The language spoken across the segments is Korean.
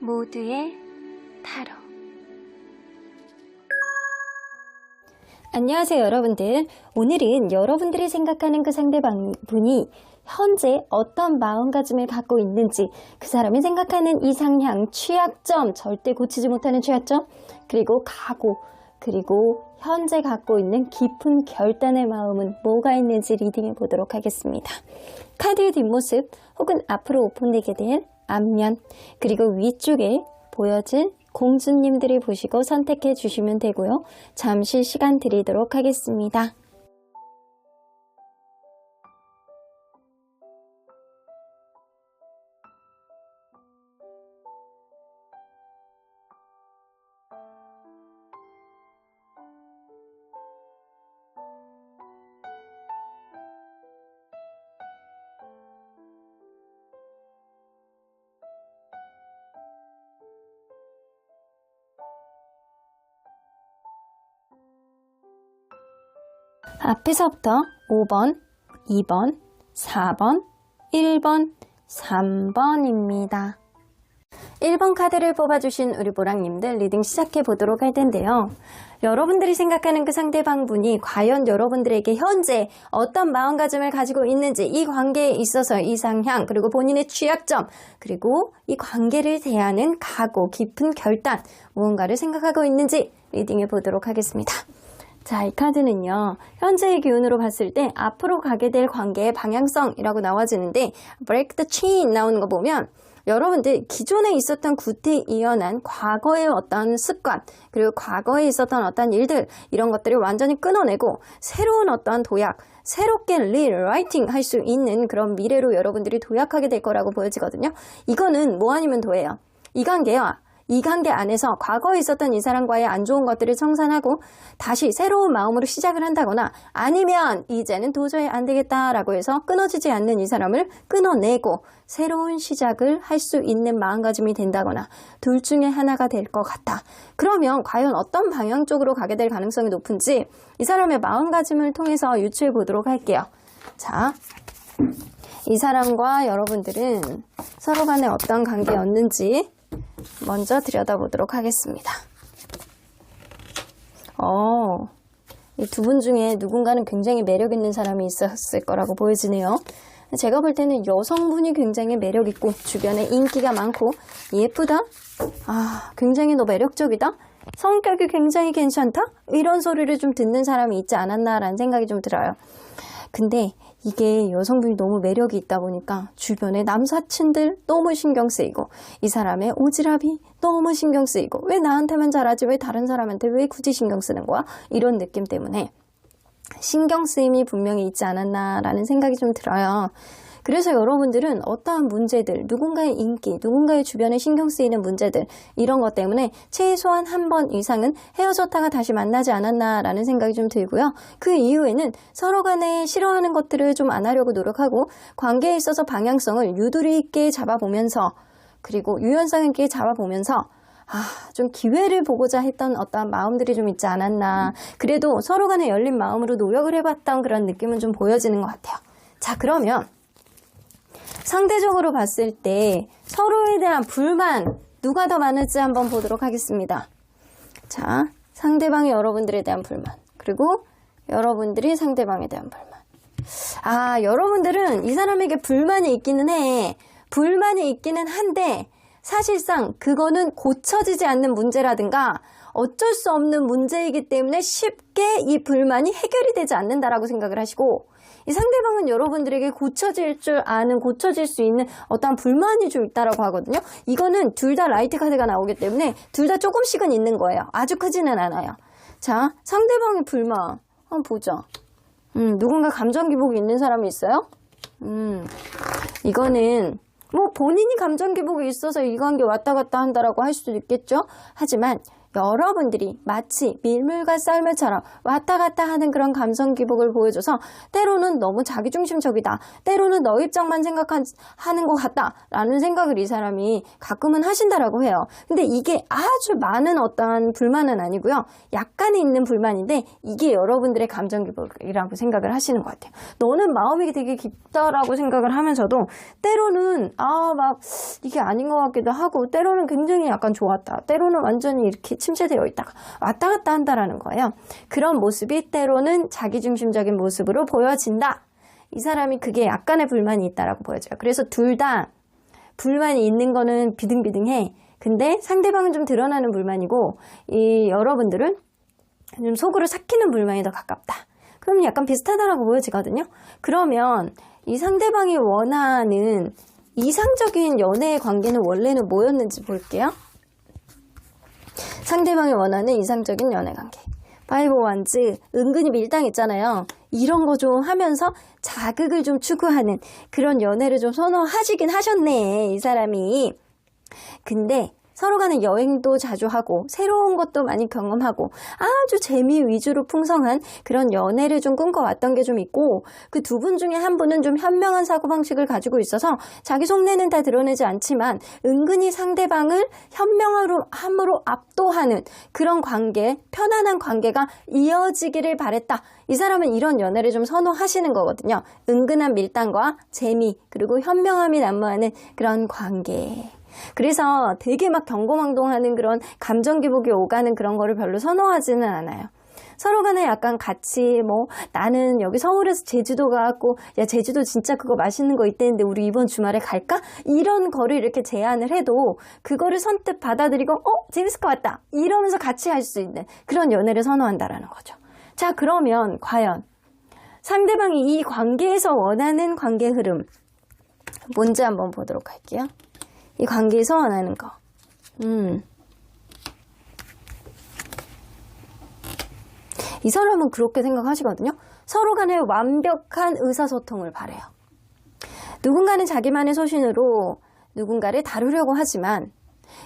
모두의 타로. 안녕하세요 여러분들. 오늘은 여러분들이 생각하는 그 상대방분이 현재 어떤 마음가짐을 갖고 있는지, 그 사람이 생각하는 이상향, 취약점, 절대 고치지 못하는 취약점, 그리고 각오, 그리고 현재 갖고 있는 깊은 결단의 마음은 뭐가 있는지 리딩해 보도록 하겠습니다. 카드의 뒷모습 혹은 앞으로 오픈되게 된 앞면, 그리고 위쪽에 보여진 공주님들을 보시고 선택해 주시면 되고요. 잠시 시간 드리도록 하겠습니다. 앞에서부터 5번, 2번, 4번, 1번, 3번입니다. 1번 카드를 뽑아주신 우리 보랑님들 리딩 시작해 보도록 할 텐데요. 여러분들이 생각하는 그 상대방분이 과연 여러분들에게 현재 어떤 마음가짐을 가지고 있는지, 이 관계에 있어서 이상향, 그리고 본인의 취약점, 그리고 이 관계를 대하는 각오, 깊은 결단, 무언가를 생각하고 있는지 리딩해 보도록 하겠습니다. 자, 이 카드는요, 현재의 기운으로 봤을 때 앞으로 가게 될 관계의 방향성이라고 나와지는데, break the chain 나오는 거 보면 여러분들 기존에 있었던 구태이연한 과거의 어떤 습관, 그리고 과거에 있었던 어떤 일들, 이런 것들을 완전히 끊어내고 새로운 어떤 도약, 새롭게 리라이팅 할 수 있는 그런 미래로 여러분들이 도약하게 될 거라고 보여지거든요. 이거는 뭐 아니면 도예요. 이 관계 안에서 과거에 있었던 이 사람과의 안 좋은 것들을 청산하고 다시 새로운 마음으로 시작을 한다거나, 아니면 이제는 도저히 안 되겠다라고 해서 끊어지지 않는 이 사람을 끊어내고 새로운 시작을 할 수 있는 마음가짐이 된다거나, 둘 중에 하나가 될 것 같다. 그러면 과연 어떤 방향 쪽으로 가게 될 가능성이 높은지 이 사람의 마음가짐을 통해서 유추해 보도록 할게요. 자, 이 사람과 여러분들은 서로 간에 어떤 관계였는지 먼저 들여다보도록 하겠습니다. 이 두 분 중에 누군가는 굉장히 매력 있는 사람이 있었을 거라고 보여지네요. 제가 볼 때는 여성분이 굉장히 매력 있고 주변에 인기가 많고 예쁘다? 굉장히 너 매력적이다? 성격이 굉장히 괜찮다? 이런 소리를 좀 듣는 사람이 있지 않았나라는 생각이 좀 들어요. 근데 이게 여성분이 너무 매력이 있다 보니까 주변에 남사친들 너무 신경 쓰이고, 이 사람의 오지랖이 너무 신경 쓰이고, 왜 나한테만 잘하지 왜 다른 사람한테 왜 굳이 신경 쓰는 거야? 이런 느낌 때문에 신경 쓰임이 분명히 있지 않았나라는 생각이 좀 들어요. 그래서 여러분들은 어떠한 문제들, 누군가의 인기, 누군가의 주변에 신경 쓰이는 문제들, 이런 것 때문에 최소한 한 번 이상은 헤어졌다가 다시 만나지 않았나라는 생각이 좀 들고요. 그 이후에는 서로 간에 싫어하는 것들을 좀 안 하려고 노력하고, 관계에 있어서 방향성을 유도리 있게 잡아보면서, 그리고 유연성 있게 잡아보면서 좀 기회를 보고자 했던 어떤 마음들이 좀 있지 않았나. 그래도 서로 간에 열린 마음으로 노력을 해봤던 그런 느낌은 좀 보여지는 것 같아요. 자, 그러면 상대적으로 봤을 때 서로에 대한 불만, 누가 더 많을지 한번 보도록 하겠습니다. 자, 상대방이 여러분들에 대한 불만, 그리고 여러분들이 상대방에 대한 불만. 여러분들은 이 사람에게 불만이 있기는 해. 불만이 있기는 한데 사실상 그거는 고쳐지지 않는 문제라든가 어쩔 수 없는 문제이기 때문에 쉽게 이 불만이 해결이 되지 않는다라고 생각을 하시고, 이 상대방은 여러분들에게 고쳐질 줄 아는, 고쳐질 수 있는 어떠한 불만이 좀 있다라고 하거든요. 이거는 둘 다 라이트 카드가 나오기 때문에 둘 다 조금씩은 있는 거예요. 아주 크지는 않아요. 자, 상대방의 불만 한번 보죠. 누군가 감정 기복이 있는 사람이 있어요? 이거는 뭐 본인이 감정 기복이 있어서 이 관계 왔다 갔다 한다라고 할 수도 있겠죠. 하지만 여러분들이 마치 밀물과 썰매처럼 왔다 갔다 하는 그런 감성 기복을 보여줘서 때로는 너무 자기중심적이다. 때로는 너 입장만 생각하는 것 같다. 라는 생각을 이 사람이 가끔은 하신다라고 해요. 근데 이게 아주 많은 어떠한 불만은 아니고요. 약간의 있는 불만인데 이게 여러분들의 감정 기복이라고 생각을 하시는 것 같아요. 너는 마음이 되게 깊다라고 생각을 하면서도 때로는 막 이게 아닌 것 같기도 하고 때로는 굉장히 약간 좋았다. 때로는 완전히 이렇게 침체되어 있다가 왔다 갔다 한다라는 거예요. 그런 모습이 때로는 자기중심적인 모습으로 보여진다. 이 사람이 그게 약간의 불만이 있다라고 보여져요. 그래서 둘 다 불만이 있는 거는 비등비등해. 근데 상대방은 좀 드러나는 불만이고 이 여러분들은 좀 속으로 삭히는 불만이 더 가깝다. 그럼 약간 비슷하다라고 보여지거든요. 그러면 이 상대방이 원하는 이상적인 연애의 관계는 원래는 뭐였는지 볼게요. 상대방이 원하는 이상적인 연애 관계. 파이브 원즈 은근히 밀당 있잖아요. 이런 거 좀 하면서 자극을 좀 추구하는 그런 연애를 좀 선호하시긴 하셨네, 이 사람이. 근데 서로 간에 여행도 자주 하고 새로운 것도 많이 경험하고 아주 재미 위주로 풍성한 그런 연애를 좀 꿈꿔왔던 게 좀 있고 그 두 분 중에 한 분은 좀 현명한 사고방식을 가지고 있어서 자기 속내는 다 드러내지 않지만 은근히 상대방을 현명함으로 압도하는 그런 관계, 편안한 관계가 이어지기를 바랬다. 이 사람은 이런 연애를 좀 선호하시는 거거든요. 은근한 밀당과 재미 그리고 현명함이 난무하는 그런 관계. 그래서 되게 막 경고망동하는 그런 감정 기복이 오가는 그런 거를 별로 선호하지는 않아요. 서로 간에 약간 같이 나는 여기 서울에서 제주도 가고 야 제주도 진짜 그거 맛있는 거 있대는데 우리 이번 주말에 갈까? 이런 거를 이렇게 제안을 해도 그거를 선뜻 받아들이고 재밌을 것 같다 이러면서 같이 할 수 있는 그런 연애를 선호한다라는 거죠. 자, 그러면 과연 상대방이 이 관계에서 원하는 관계 흐름 뭔지 한번 보도록 할게요. 이 관계에서 원하는 거. 이 사람은 그렇게 생각하시거든요. 서로 간에 완벽한 의사소통을 바래요. 누군가는 자기만의 소신으로 누군가를 다루려고 하지만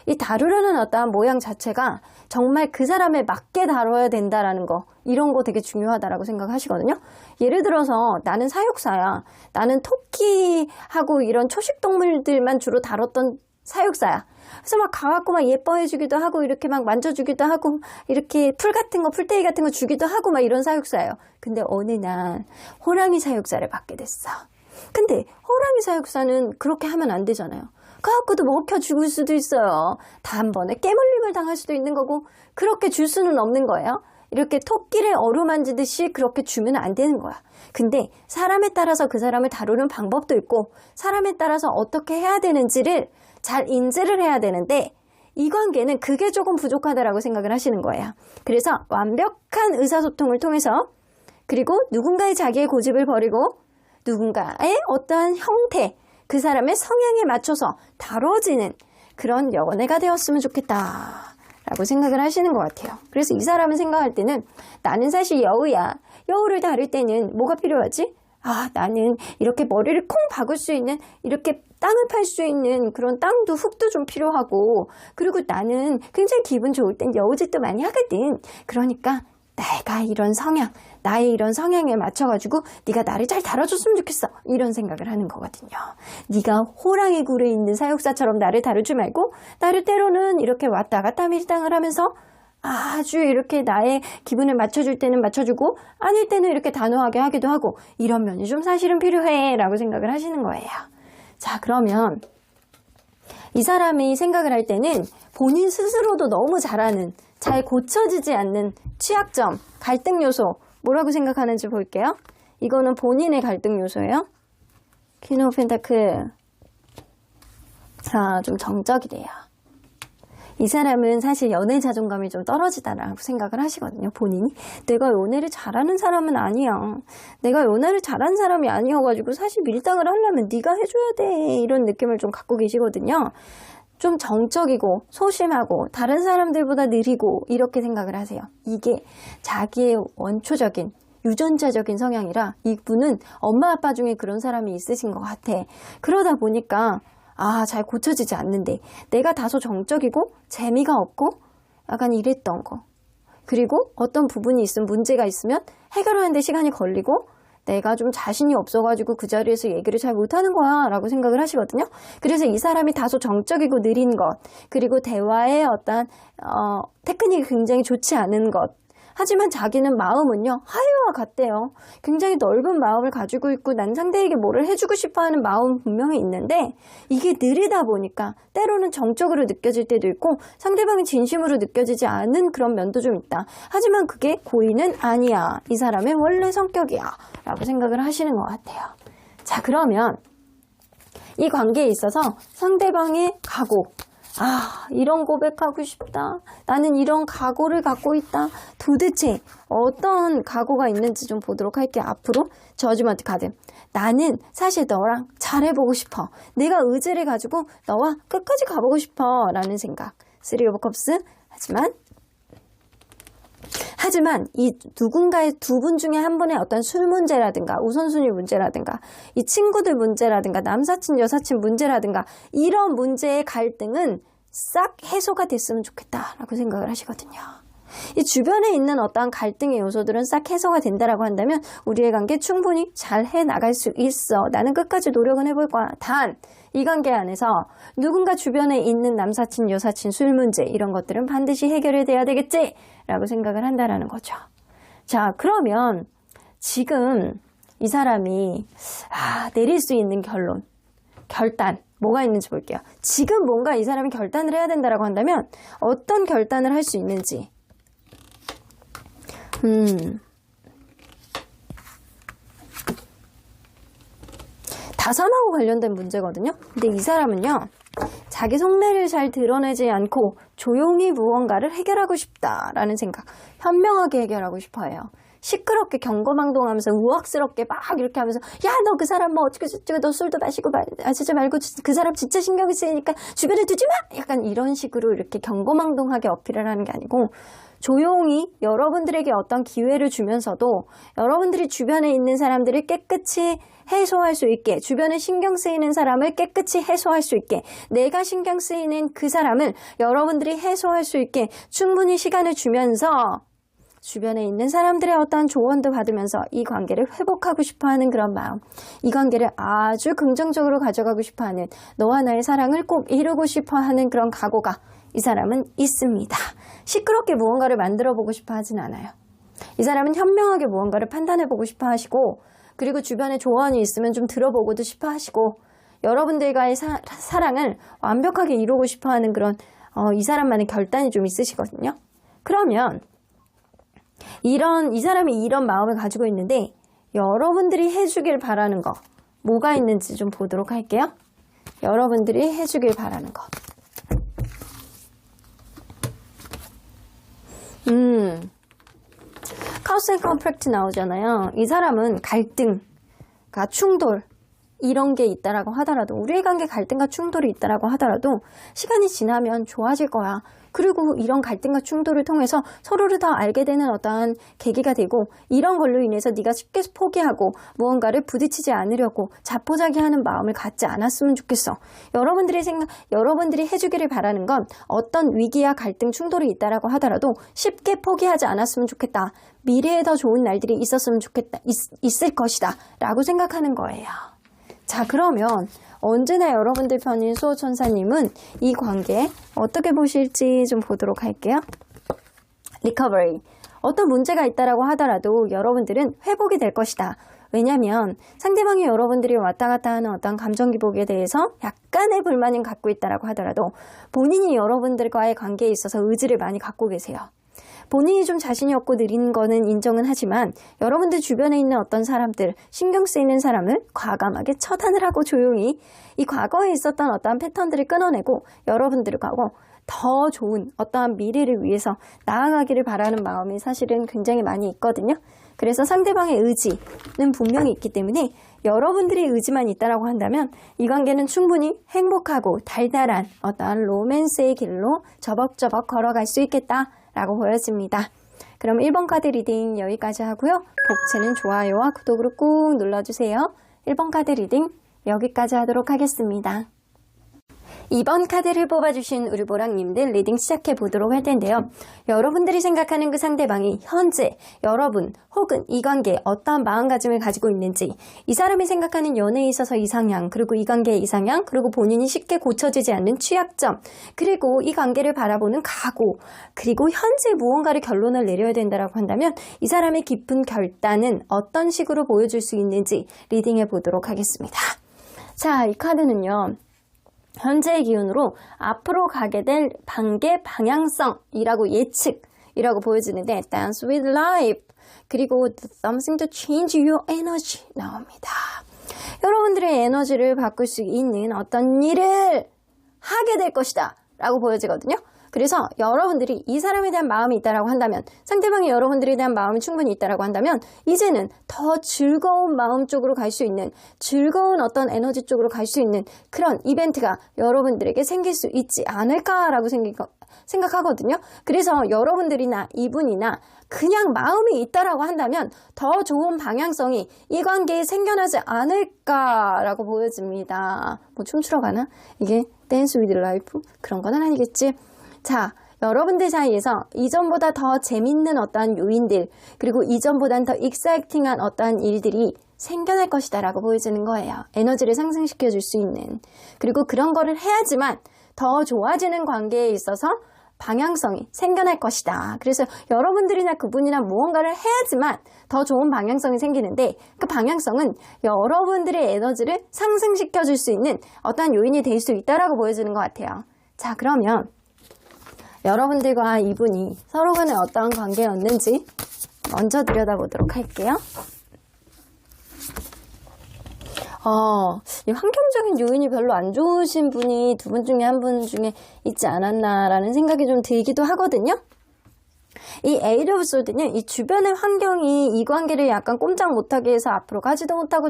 이 다루려는 어떠한 모양 자체가 정말 그 사람에 맞게 다뤄야 된다라는 거 이런 거 되게 중요하다라고 생각하시거든요. 예를 들어서 나는 사육사야. 나는 토끼하고 이런 초식동물들만 주로 다뤘던 사육사야. 그래서 막 가갖고 막 예뻐해주기도 하고 이렇게 막 만져주기도 하고 이렇게 풀 같은 거 풀떼기 같은 거 주기도 하고 막 이런 사육사예요. 근데 어느 날 호랑이 사육사를 받게 됐어. 근데 호랑이 사육사는 그렇게 하면 안 되잖아요. 가갖고도 먹혀 죽을 수도 있어요. 단번에 깨물림을 당할 수도 있는 거고 그렇게 줄 수는 없는 거예요. 이렇게 토끼를 어루만지듯이 그렇게 주면 안 되는 거야. 근데 사람에 따라서 그 사람을 다루는 방법도 있고 사람에 따라서 어떻게 해야 되는지를 잘 인지를 해야 되는데 이 관계는 그게 조금 부족하다라고 생각을 하시는 거예요. 그래서 완벽한 의사소통을 통해서 그리고 누군가의 자기의 고집을 버리고 누군가의 어떠한 형태 그 사람의 성향에 맞춰서 다뤄지는 그런 연애가 되었으면 좋겠다 라고 생각을 하시는 것 같아요. 그래서 이 사람은 생각할 때는 나는 사실 여우야. 여우를 다룰 때는 뭐가 필요하지? 나는 이렇게 머리를 콩 박을 수 있는 이렇게 땅을 팔 수 있는 그런 땅도 흙도 좀 필요하고 그리고 나는 굉장히 기분 좋을 땐 여우짓도 많이 하거든. 그러니까 내가 이런 성향, 나의 이런 성향에 맞춰가지고 네가 나를 잘 다뤄줬으면 좋겠어. 이런 생각을 하는 거거든요. 네가 호랑이 굴에 있는 사육사처럼 나를 다루지 말고 나를 때로는 이렇게 왔다 갔다 밀당을 하면서 아주 이렇게 나의 기분을 맞춰줄 때는 맞춰주고 아닐 때는 이렇게 단호하게 하기도 하고 이런 면이 좀 사실은 필요해 라고 생각을 하시는 거예요. 자, 그러면 이 사람이 생각을 할 때는 본인 스스로도 너무 잘하는 잘 고쳐지지 않는 취약점, 갈등 요소 뭐라고 생각하는지 볼게요. 이거는 본인의 갈등 요소예요. 퀸 오브 펜타클. 자, 좀 정적이래요. 이 사람은 사실 연애 자존감이 좀 떨어지다라고 생각을 하시거든요. 본인이. 내가 연애를 잘하는 사람은 아니야. 내가 연애를 잘하는 사람이 아니어가지고 사실 밀당을 하려면 네가 해줘야 돼. 이런 느낌을 좀 갖고 계시거든요. 좀 정적이고 소심하고 다른 사람들보다 느리고 이렇게 생각을 하세요. 이게 자기의 원초적인 유전자적인 성향이라 이분은 엄마 아빠 중에 그런 사람이 있으신 것 같아. 그러다 보니까 잘 고쳐지지 않는데 내가 다소 정적이고 재미가 없고 약간 이랬던 거. 그리고 어떤 부분이 있으면 문제가 있으면 해결하는데 시간이 걸리고 내가 좀 자신이 없어가지고 그 자리에서 얘기를 잘 못하는 거야 라고 생각을 하시거든요. 그래서 이 사람이 다소 정적이고 느린 것, 그리고 대화의 어떤 테크닉이 굉장히 좋지 않은 것, 하지만 자기는 마음은요 하유와 같대요. 굉장히 넓은 마음을 가지고 있고 난 상대에게 뭐를 해주고 싶어하는 마음은 분명히 있는데 이게 느리다 보니까 때로는 정적으로 느껴질 때도 있고 상대방이 진심으로 느껴지지 않은 그런 면도 좀 있다. 하지만 그게 고의는 아니야. 이 사람의 원래 성격이야 라고 생각을 하시는 것 같아요. 자, 그러면 이 관계에 있어서 상대방의 각오, 이런 고백하고 싶다. 나는 이런 각오를 갖고 있다. 도대체 어떤 각오가 있는지 좀 보도록 할게요. 앞으로 저지먼트 카드. 나는 사실 너랑 잘해보고 싶어. 내가 의지를 가지고 너와 끝까지 가보고 싶어. 라는 생각. 3 오브 컵스. 하지만 이 누군가의 두 분 중에 한 분의 어떤 술 문제라든가 우선순위 문제라든가 이 친구들 문제라든가 남사친 여사친 문제라든가 이런 문제의 갈등은 싹 해소가 됐으면 좋겠다라고 생각을 하시거든요. 이 주변에 있는 어떠한 갈등의 요소들은 싹 해소가 된다라고 한다면 우리의 관계 충분히 잘 해나갈 수 있어. 나는 끝까지 노력은 해볼 거야. 단 이 관계 안에서 누군가 주변에 있는 남사친, 여사친, 술 문제 이런 것들은 반드시 해결이 돼야 되겠지? 라고 생각을 한다라는 거죠. 자, 그러면 지금 이 사람이 내릴 수 있는 결단 뭐가 있는지 볼게요. 지금 뭔가 이 사람이 결단을 해야 된다라고 한다면 어떤 결단을 할 수 있는지 다산하고 관련된 문제거든요. 근데 이 사람은요. 자기 속내를 잘 드러내지 않고 조용히 무언가를 해결하고 싶다라는 생각. 현명하게 해결하고 싶어요. 시끄럽게 경거망동하면서 우악스럽게 막 이렇게 하면서 야, 너 그 사람 뭐 어떻게 저쩌고 너 술도 마시지 말고 그 사람 진짜 신경이 쓰이니까 주변에 두지 마! 약간 이런 식으로 이렇게 경거망동하게 어필을 하는 게 아니고 조용히 여러분들에게 어떤 기회를 주면서도 여러분들이 주변에 있는 사람들을 깨끗이 해소할 수 있게 주변에 신경 쓰이는 사람을 깨끗이 해소할 수 있게 내가 신경 쓰이는 그 사람을 여러분들이 해소할 수 있게 충분히 시간을 주면서 주변에 있는 사람들의 어떠한 조언도 받으면서 이 관계를 회복하고 싶어하는 그런 마음, 이 관계를 아주 긍정적으로 가져가고 싶어하는 너와 나의 사랑을 꼭 이루고 싶어하는 그런 각오가 이 사람은 있습니다. 시끄럽게 무언가를 만들어보고 싶어 하진 않아요. 이 사람은 현명하게 무언가를 판단해보고 싶어 하시고 그리고 주변에 조언이 있으면 좀 들어보고도 싶어 하시고 여러분들과의 사랑을 완벽하게 이루고 싶어 하는 그런 이 사람만의 결단이 좀 있으시거든요. 그러면 이 사람이 이런 마음을 가지고 있는데 여러분들이 해주길 바라는 거 뭐가 있는지 좀 보도록 할게요. 여러분들이 해주길 바라는 거. 카우스 앤 컨프렉트 나오잖아요. 이 사람은 갈등과 충돌 이런 게 있다라고 하더라도 우리의 관계 갈등과 충돌이 있다라고 하더라도 시간이 지나면 좋아질 거야. 그리고 이런 갈등과 충돌을 통해서 서로를 더 알게 되는 어떠한 계기가 되고 이런 걸로 인해서 네가 쉽게 포기하고 무언가를 부딪히지 않으려고 자포자기하는 마음을 갖지 않았으면 좋겠어. 여러분들이 해주기를 바라는 건 어떤 위기와 갈등 충돌이 있다라고 하더라도 쉽게 포기하지 않았으면 좋겠다. 미래에 더 좋은 날들이 있었으면 좋겠다. 있을 것이다. 라고 생각하는 거예요. 자, 그러면 언제나 여러분들 편인 수호천사님은 이 관계 어떻게 보실지 좀 보도록 할게요. 리커버리. 어떤 문제가 있다라고 하더라도 여러분들은 회복이 될 것이다. 왜냐하면 상대방이 여러분들이 왔다 갔다 하는 어떤 감정 기복에 대해서 약간의 불만을 갖고 있다라고 하더라도 본인이 여러분들과의 관계에 있어서 의지를 많이 갖고 계세요. 본인이 좀 자신이 없고 느린 거는 인정은 하지만 여러분들 주변에 있는 어떤 사람들, 신경 쓰이는 사람을 과감하게 처단을 하고 조용히 이 과거에 있었던 어떠한 패턴들을 끊어내고 여러분들과 더 좋은 어떠한 미래를 위해서 나아가기를 바라는 마음이 사실은 굉장히 많이 있거든요. 그래서 상대방의 의지는 분명히 있기 때문에 여러분들의 의지만 있다라고 한다면 이 관계는 충분히 행복하고 달달한 어떠한 로맨스의 길로 저벅저벅 걸어갈 수 있겠다라고 보여집니다. 그럼 1번 카드 리딩 여기까지 하고요. 복채는 좋아요와 구독으로 꾹 눌러주세요. 1번 카드 리딩 여기까지 하도록 하겠습니다. 2번 카드를 뽑아주신 우리 보랑님들 리딩 시작해 보도록 할 텐데요. 여러분들이 생각하는 그 상대방이 현재 여러분 혹은 이 관계에 어떠한 마음가짐을 가지고 있는지, 이 사람이 생각하는 연애에 있어서 이상향, 그리고 이 관계의 이상향, 그리고 본인이 쉽게 고쳐지지 않는 취약점, 그리고 이 관계를 바라보는 각오, 그리고 현재 무언가를 결론을 내려야 된다고 한다면 이 사람의 깊은 결단은 어떤 식으로 보여줄 수 있는지 리딩해 보도록 하겠습니다. 자, 이 카드는요, 현재의 기운으로 앞으로 가게 될 관계 방향성이라고 예측이라고 보여지는데 Dance with life, 그리고 something to change your energy 나옵니다. 여러분들의 에너지를 바꿀 수 있는 어떤 일을 하게 될 것이다 라고 보여지거든요. 그래서 여러분들이 이 사람에 대한 마음이 있다라고 한다면, 상대방이 여러분들에 대한 마음이 충분히 있다라고 한다면 이제는 더 즐거운 마음 쪽으로 갈 수 있는, 즐거운 어떤 에너지 쪽으로 갈 수 있는 그런 이벤트가 여러분들에게 생길 수 있지 않을까라고 생각하거든요. 그래서 여러분들이나 이분이나 그냥 마음이 있다라고 한다면 더 좋은 방향성이 이 관계에 생겨나지 않을까라고 보여집니다. 뭐 춤추러 가나? 이게 댄스 위드 라이프? 그런 건 아니겠지? 자, 여러분들 사이에서 이전보다 더 재밌는 어떠한 요인들, 그리고 이전보단 더 익사이팅한 어떠한 일들이 생겨날 것이다 라고 보여지는 거예요. 에너지를 상승시켜 줄 수 있는. 그리고 그런 거를 해야지만 더 좋아지는 관계에 있어서 방향성이 생겨날 것이다. 그래서 여러분들이나 그분이랑 무언가를 해야지만 더 좋은 방향성이 생기는데, 그 방향성은 여러분들의 에너지를 상승시켜 줄 수 있는 어떠한 요인이 될 수 있다라고 보여지는 것 같아요. 자, 그러면 여러분들과 이분이 서로 간에 어떠한 관계였는지 먼저 들여다보도록 할게요. 이 환경적인 요인이 별로 안 좋으신 분이 두 분 중에 한 분 중에 있지 않았나라는 생각이 좀 들기도 하거든요. 이 에이드 오브 소드는 이 주변의 환경이 이 관계를 약간 꼼짝 못하게 해서 앞으로 가지도 못하고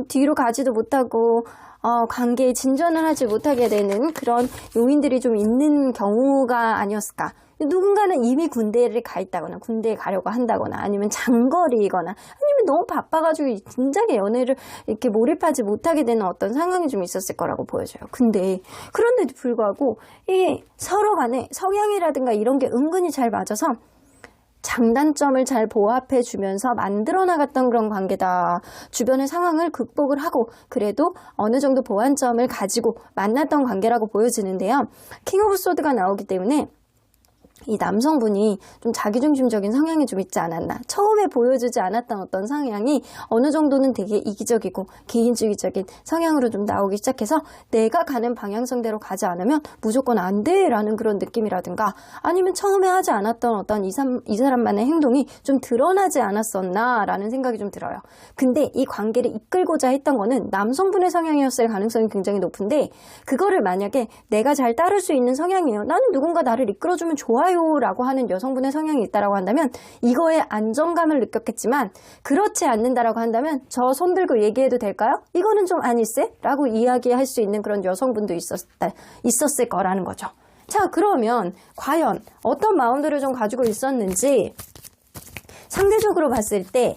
뒤로 가지도 못하고 관계에 진전을 하지 못하게 되는 그런 요인들이 좀 있는 경우가 아니었을까. 누군가는 이미 군대를 가 있다거나 군대에 가려고 한다거나 아니면 장거리이거나 아니면 너무 바빠가지고 진작에 연애를 이렇게 몰입하지 못하게 되는 어떤 상황이 좀 있었을 거라고 보여져요. 근데 그런데도 불구하고 이 서로 간에 성향이라든가 이런 게 은근히 잘 맞아서 장단점을 잘 보합해 주면서 만들어 나갔던 그런 관계다. 주변의 상황을 극복을 하고 그래도 어느 정도 보완점을 가지고 만났던 관계라고 보여지는데요. 킹 오브 소드가 나오기 때문에 이 남성분이 좀 자기중심적인 성향이 좀 있지 않았나. 처음에 보여주지 않았던 어떤 성향이 어느 정도는 되게 이기적이고 개인주의적인 성향으로 좀 나오기 시작해서 내가 가는 방향성대로 가지 않으면 무조건 안 돼라는 그런 느낌이라든가, 아니면 처음에 하지 않았던 어떤 이 사람만의 행동이 좀 드러나지 않았었나라는 생각이 좀 들어요. 근데 이 관계를 이끌고자 했던 거는 남성분의 성향이었을 가능성이 굉장히 높은데, 그거를 만약에 내가 잘 따를 수 있는 성향이에요. 나는 누군가 나를 이끌어주면 좋아요 라고 하는 여성분의 성향이 있다라고 한다면 이거에 안정감을 느꼈겠지만, 그렇지 않는다라고 한다면 저 손 들고 얘기해도 될까요? 이거는 좀 아닐세? 라고 이야기할 수 있는 그런 여성분도 있었을 거라는 거죠. 자, 그러면 과연 어떤 마음들을 좀 가지고 있었는지 상대적으로 봤을 때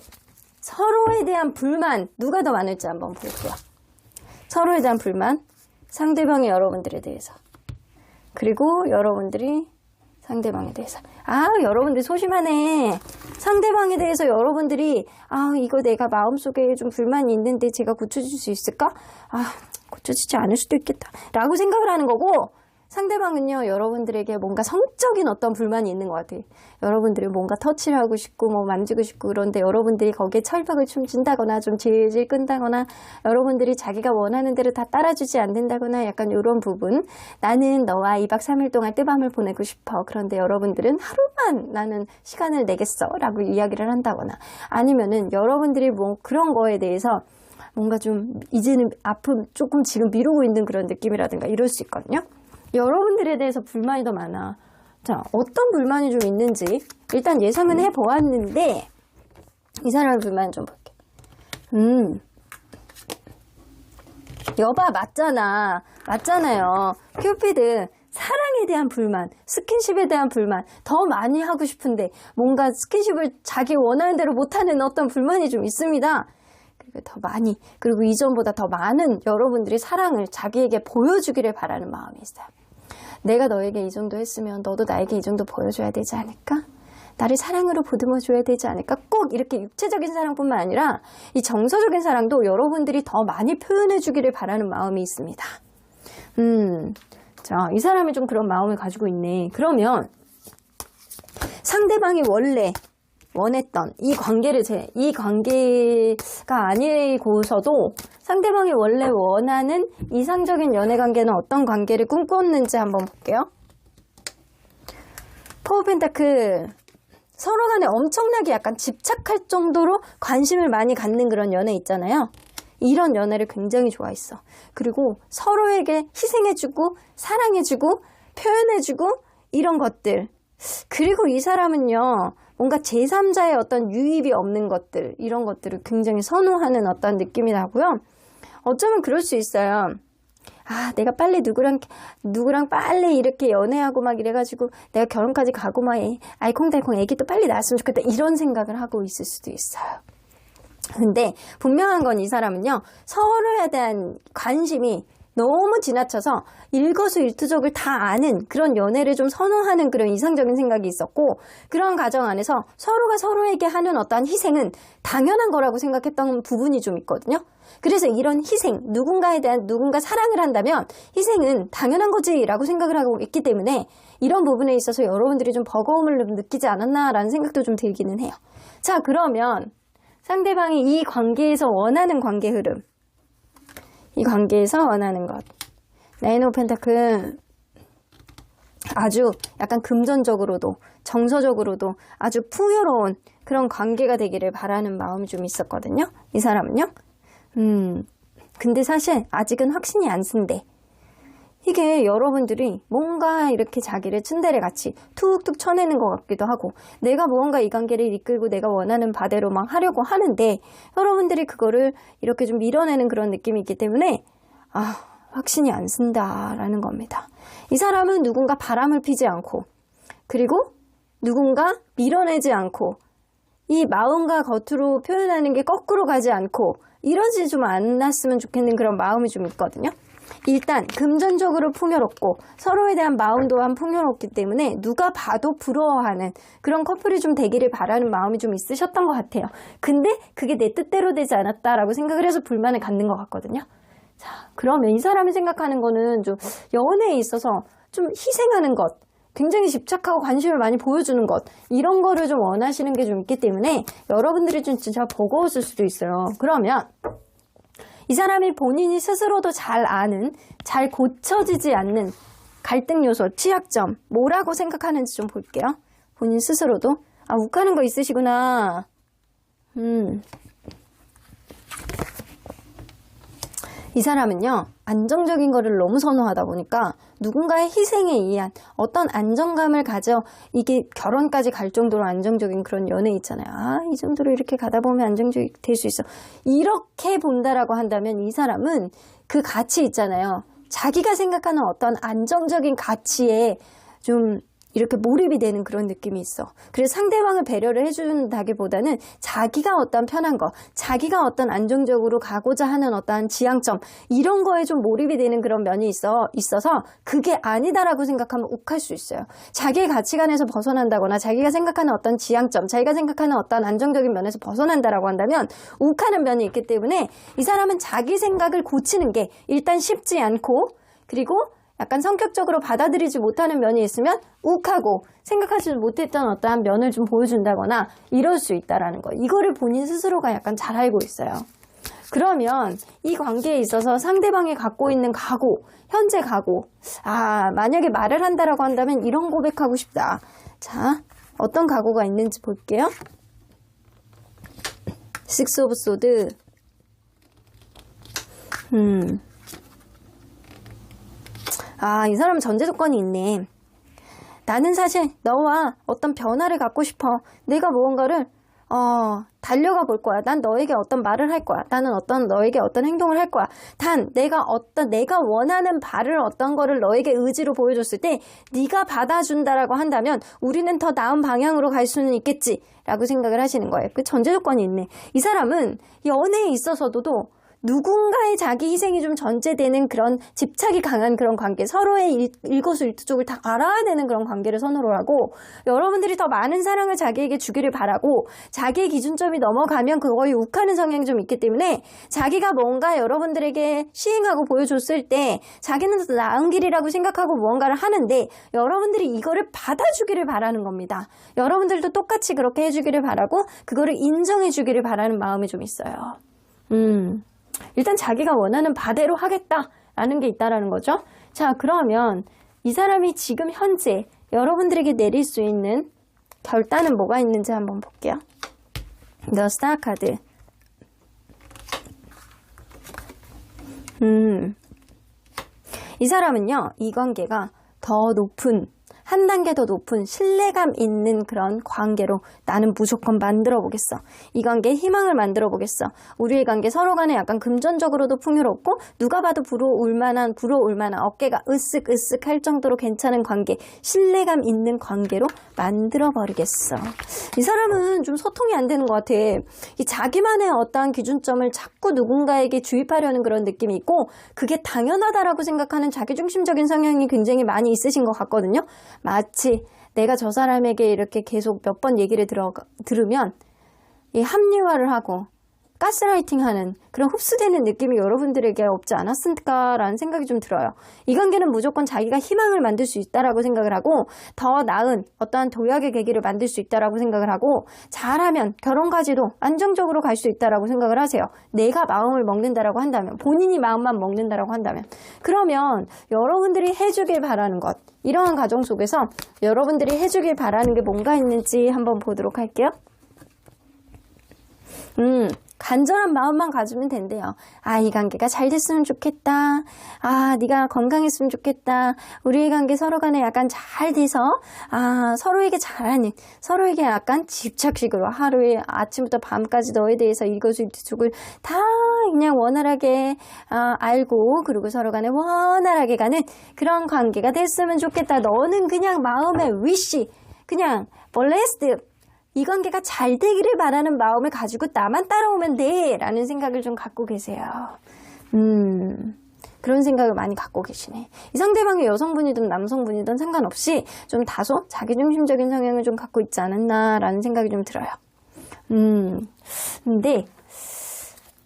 서로에 대한 불만 누가 더 많을지 한번 볼게요. 서로에 대한 불만, 상대방이 여러분들에 대해서, 그리고 여러분들이 상대방에 대해서. 여러분들 소심하네. 상대방에 대해서 여러분들이 이거 내가 마음속에 좀 불만이 있는데 제가 고쳐줄 수 있을까? 고쳐지지 않을 수도 있겠다 라고 생각을 하는 거고, 상대방은요, 여러분들에게 뭔가 성적인 어떤 불만이 있는 것 같아요. 여러분들이 뭔가 터치를 하고 싶고 뭐 만지고 싶고, 그런데 여러분들이 거기에 철벽을 춤춘다거나 좀 질질 끈다거나, 여러분들이 자기가 원하는 대로 다 따라주지 않는다거나, 약간 이런 부분. 나는 너와 2박 3일 동안 뜨밤을 보내고 싶어. 그런데 여러분들은 하루만 나는 시간을 내겠어 라고 이야기를 한다거나, 아니면은 여러분들이 뭐 그런 거에 대해서 뭔가 좀 이제는 앞으로 조금 지금 미루고 있는 그런 느낌이라든가 이럴 수 있거든요. 여러분들에 대해서 불만이 더 많아. 자, 어떤 불만이 좀 있는지 일단 예상은 해보았는데, 이 사람의 불만 좀 볼게. 여봐, 맞잖아요. 큐피드, 사랑에 대한 불만, 스킨십에 대한 불만, 더 많이 하고 싶은데 뭔가 스킨십을 자기 원하는 대로 못하는 어떤 불만이 좀 있습니다. 더 많이, 그리고 이전보다 더 많은 여러분들이 사랑을 자기에게 보여주기를 바라는 마음이 있어요. 내가 너에게 이 정도 했으면 너도 나에게 이 정도 보여줘야 되지 않을까? 나를 사랑으로 보듬어줘야 되지 않을까? 꼭 이렇게 육체적인 사랑뿐만 아니라 이 정서적인 사랑도 여러분들이 더 많이 표현해주기를 바라는 마음이 있습니다. 자, 이 사람이 좀 그런 마음을 가지고 있네. 그러면 상대방이 원래 원했던 이 관계가 아니고서도 상대방이 원래 원하는 이상적인 연애 관계는 어떤 관계를 꿈꿨는지 한번 볼게요. 포 펜타클, 서로 간에 엄청나게 약간 집착할 정도로 관심을 많이 갖는 그런 연애 있잖아요. 이런 연애를 굉장히 좋아했어. 그리고 서로에게 희생해주고 사랑해주고 표현해주고 이런 것들. 그리고 이 사람은요, 뭔가 제3자의 어떤 유입이 없는 것들, 이런 것들을 굉장히 선호하는 어떤 느낌이 나고요. 어쩌면 그럴 수 있어요. 아, 내가 빨리 누구랑 빨리 이렇게 연애하고 막 이래가지고 내가 결혼까지 가고 막 알콩달콩 애기도 빨리 낳았으면 좋겠다, 이런 생각을 하고 있을 수도 있어요. 근데 분명한 건 이 사람은요, 서로에 대한 관심이 너무 지나쳐서 일거수일투족을 다 아는 그런 연애를 좀 선호하는 그런 이상적인 생각이 있었고, 그런 가정 안에서 서로가 서로에게 하는 어떠한 희생은 당연한 거라고 생각했던 부분이 좀 있거든요. 그래서 이런 희생, 누군가 사랑을 한다면 희생은 당연한 거지라고 생각을 하고 있기 때문에 이런 부분에 있어서 여러분들이 좀 버거움을 느끼지 않았나라는 생각도 좀 들기는 해요. 자, 그러면 상대방이 이 관계에서 원하는 관계 흐름, 이 관계에서 원하는 것, 나인 오브 펜타클, 아주 약간 금전적으로도 정서적으로도 아주 풍요로운 그런 관계가 되기를 바라는 마음이 좀 있었거든요. 이 사람은요. 근데 사실 아직은 확신이 안 쓴대. 이게 여러분들이 뭔가 이렇게 자기를 츤데레같이 툭툭 쳐내는 것 같기도 하고, 내가 무언가 이 관계를 이끌고 내가 원하는 바대로 막 하려고 하는데 여러분들이 그거를 이렇게 좀 밀어내는 그런 느낌이 있기 때문에 확신이 안 쓴다라는 겁니다. 이 사람은 누군가 바람을 피지 않고, 그리고 누군가 밀어내지 않고, 이 마음과 겉으로 표현하는 게 거꾸로 가지 않고 이러지 좀 않았으면 좋겠는 그런 마음이 좀 있거든요. 일단 금전적으로 풍요롭고 서로에 대한 마음 또한 풍요롭기 때문에 누가 봐도 부러워하는 그런 커플이 좀 되기를 바라는 마음이 좀 있으셨던 것 같아요. 근데 그게 내 뜻대로 되지 않았다라고 생각을 해서 불만을 갖는 것 같거든요. 자, 그러면 이 사람이 생각하는 거는 좀 연애에 있어서 좀 희생하는 것, 굉장히 집착하고 관심을 많이 보여주는 것, 이런 거를 좀 원하시는 게 좀 있기 때문에 여러분들이 좀 진짜 버거웠을 수도 있어요. 그러면 이 사람이 본인이 스스로도 잘 아는, 잘 고쳐지지 않는 갈등 요소, 취약점, 뭐라고 생각하는지 좀 볼게요. 본인 스스로도. 욱하는 거 있으시구나. 이 사람은요, 안정적인 거를 너무 선호하다 보니까 누군가의 희생에 의한 어떤 안정감을 가져, 이게 결혼까지 갈 정도로 안정적인 그런 연애 있잖아요. 이 정도로 이렇게 가다 보면 안정적이 될 수 있어, 이렇게 본다라고 한다면 이 사람은 그 가치 있잖아요. 자기가 생각하는 어떤 안정적인 가치에 좀 이렇게 몰입이 되는 그런 느낌이 있어. 그래서 상대방을 배려를 해준다기보다는 자기가 어떤 편한 거, 자기가 어떤 안정적으로 가고자 하는 어떤 지향점, 이런 거에 좀 몰입이 되는 그런 면이 있어서 그게 아니다라고 생각하면 욱할 수 있어요. 자기의 가치관에서 벗어난다거나 자기가 생각하는 어떤 지향점, 자기가 생각하는 어떤 안정적인 면에서 벗어난다라고 한다면 욱하는 면이 있기 때문에 이 사람은 자기 생각을 고치는 게 일단 쉽지 않고, 그리고 약간 성격적으로 받아들이지 못하는 면이 있으면 욱하고 생각하지 못했던 어떠한 면을 좀 보여준다거나 이럴 수 있다라는 거, 이거를 본인 스스로가 약간 잘 알고 있어요. 그러면 이 관계에 있어서 상대방이 갖고 있는 각오, 현재 각오, 만약에 말을 한다라고 한다면 이런 고백하고 싶다. 자, 어떤 각오가 있는지 볼게요. 식스 오브 소드. 이 사람은 전제 조건이 있네. 나는 사실 너와 어떤 변화를 갖고 싶어. 내가 무언가를 달려가 볼 거야. 난 너에게 어떤 말을 할 거야. 나는 너에게 어떤 행동을 할 거야. 단 내가 원하는 바를 어떤 거를 너에게 의지로 보여줬을 때 네가 받아준다라고 한다면 우리는 더 나은 방향으로 갈 수는 있겠지라고 생각을 하시는 거예요. 그 전제 조건이 있네. 이 사람은 연애에 있어서도 누군가의 자기 희생이 좀 전제되는 그런 집착이 강한 그런 관계, 서로의 일거수일투족을 다 알아야 되는 그런 관계를 선호를 하고, 여러분들이 더 많은 사랑을 자기에게 주기를 바라고, 자기의 기준점이 넘어가면 그거에 욱하는 성향이 좀 있기 때문에 자기가 뭔가 여러분들에게 시행하고 보여줬을 때 자기는 더 나은 길이라고 생각하고 무언가를 하는데 여러분들이 이거를 받아주기를 바라는 겁니다. 여러분들도 똑같이 그렇게 해주기를 바라고 그거를 인정해주기를 바라는 마음이 좀 있어요. 일단 자기가 원하는 바대로 하겠다라는 게 있다라는 거죠. 자, 그러면 이 사람이 지금 현재 여러분들에게 내릴 수 있는 결단은 뭐가 있는지 한번 볼게요. The Star 카드. 이 사람은요, 이 관계가 더 높은, 한 단계 더 높은 신뢰감 있는 그런 관계로 나는 무조건 만들어 보겠어. 이 관계에 희망을 만들어 보겠어. 우리의 관계 서로 간에 약간 금전적으로도 풍요롭고 누가 봐도 부러울 만한 어깨가 으쓱으쓱 할 정도로 괜찮은 관계, 신뢰감 있는 관계로 만들어 버리겠어. 이 사람은 좀 소통이 안 되는 것 같아. 이 자기만의 어떠한 기준점을 자꾸 누군가에게 주입하려는 그런 느낌이 있고 그게 당연하다라고 생각하는 자기중심적인 성향이 굉장히 많이 있으신 것 같거든요. 마치 내가 저 사람에게 이렇게 계속 몇 번 얘기를 들으면 이 합리화를 하고 가스라이팅하는 그런 흡수되는 느낌이 여러분들에게 없지 않았을까라는 생각이 좀 들어요. 이 관계는 무조건 자기가 희망을 만들 수 있다라고 생각을 하고 더 나은 어떠한 도약의 계기를 만들 수 있다라고 생각을 하고 잘하면 결혼까지도 안정적으로 갈 수 있다라고 생각을 하세요. 내가 마음을 먹는다라고 한다면, 본인이 마음만 먹는다라고 한다면, 그러면 여러분들이 해주길 바라는 것, 이러한 가정 속에서 여러분들이 해주길 바라는 게 뭔가 있는지 한번 보도록 할게요. 간절한 마음만 가지면 된대요. 이 관계가 잘 됐으면 좋겠다. 네가 건강했으면 좋겠다. 우리의 관계 서로 간에 약간 잘 돼서 서로에게 잘하는, 서로에게 약간 집착식으로 하루에 아침부터 밤까지 너에 대해서 일거수일투족을 다 그냥 원활하게 알고, 그리고 서로 간에 원활하게 가는 그런 관계가 됐으면 좋겠다. 너는 그냥 마음의 위시, 그냥 blessed, 이 관계가 잘 되기를 바라는 마음을 가지고 나만 따라오면 돼 라는 생각을 좀 갖고 계세요. 그런 생각을 많이 갖고 계시네. 이 상대방이 여성분이든 남성분이든 상관없이 좀 다소 자기중심적인 성향을 좀 갖고 있지 않았나 라는 생각이 좀 들어요. 근데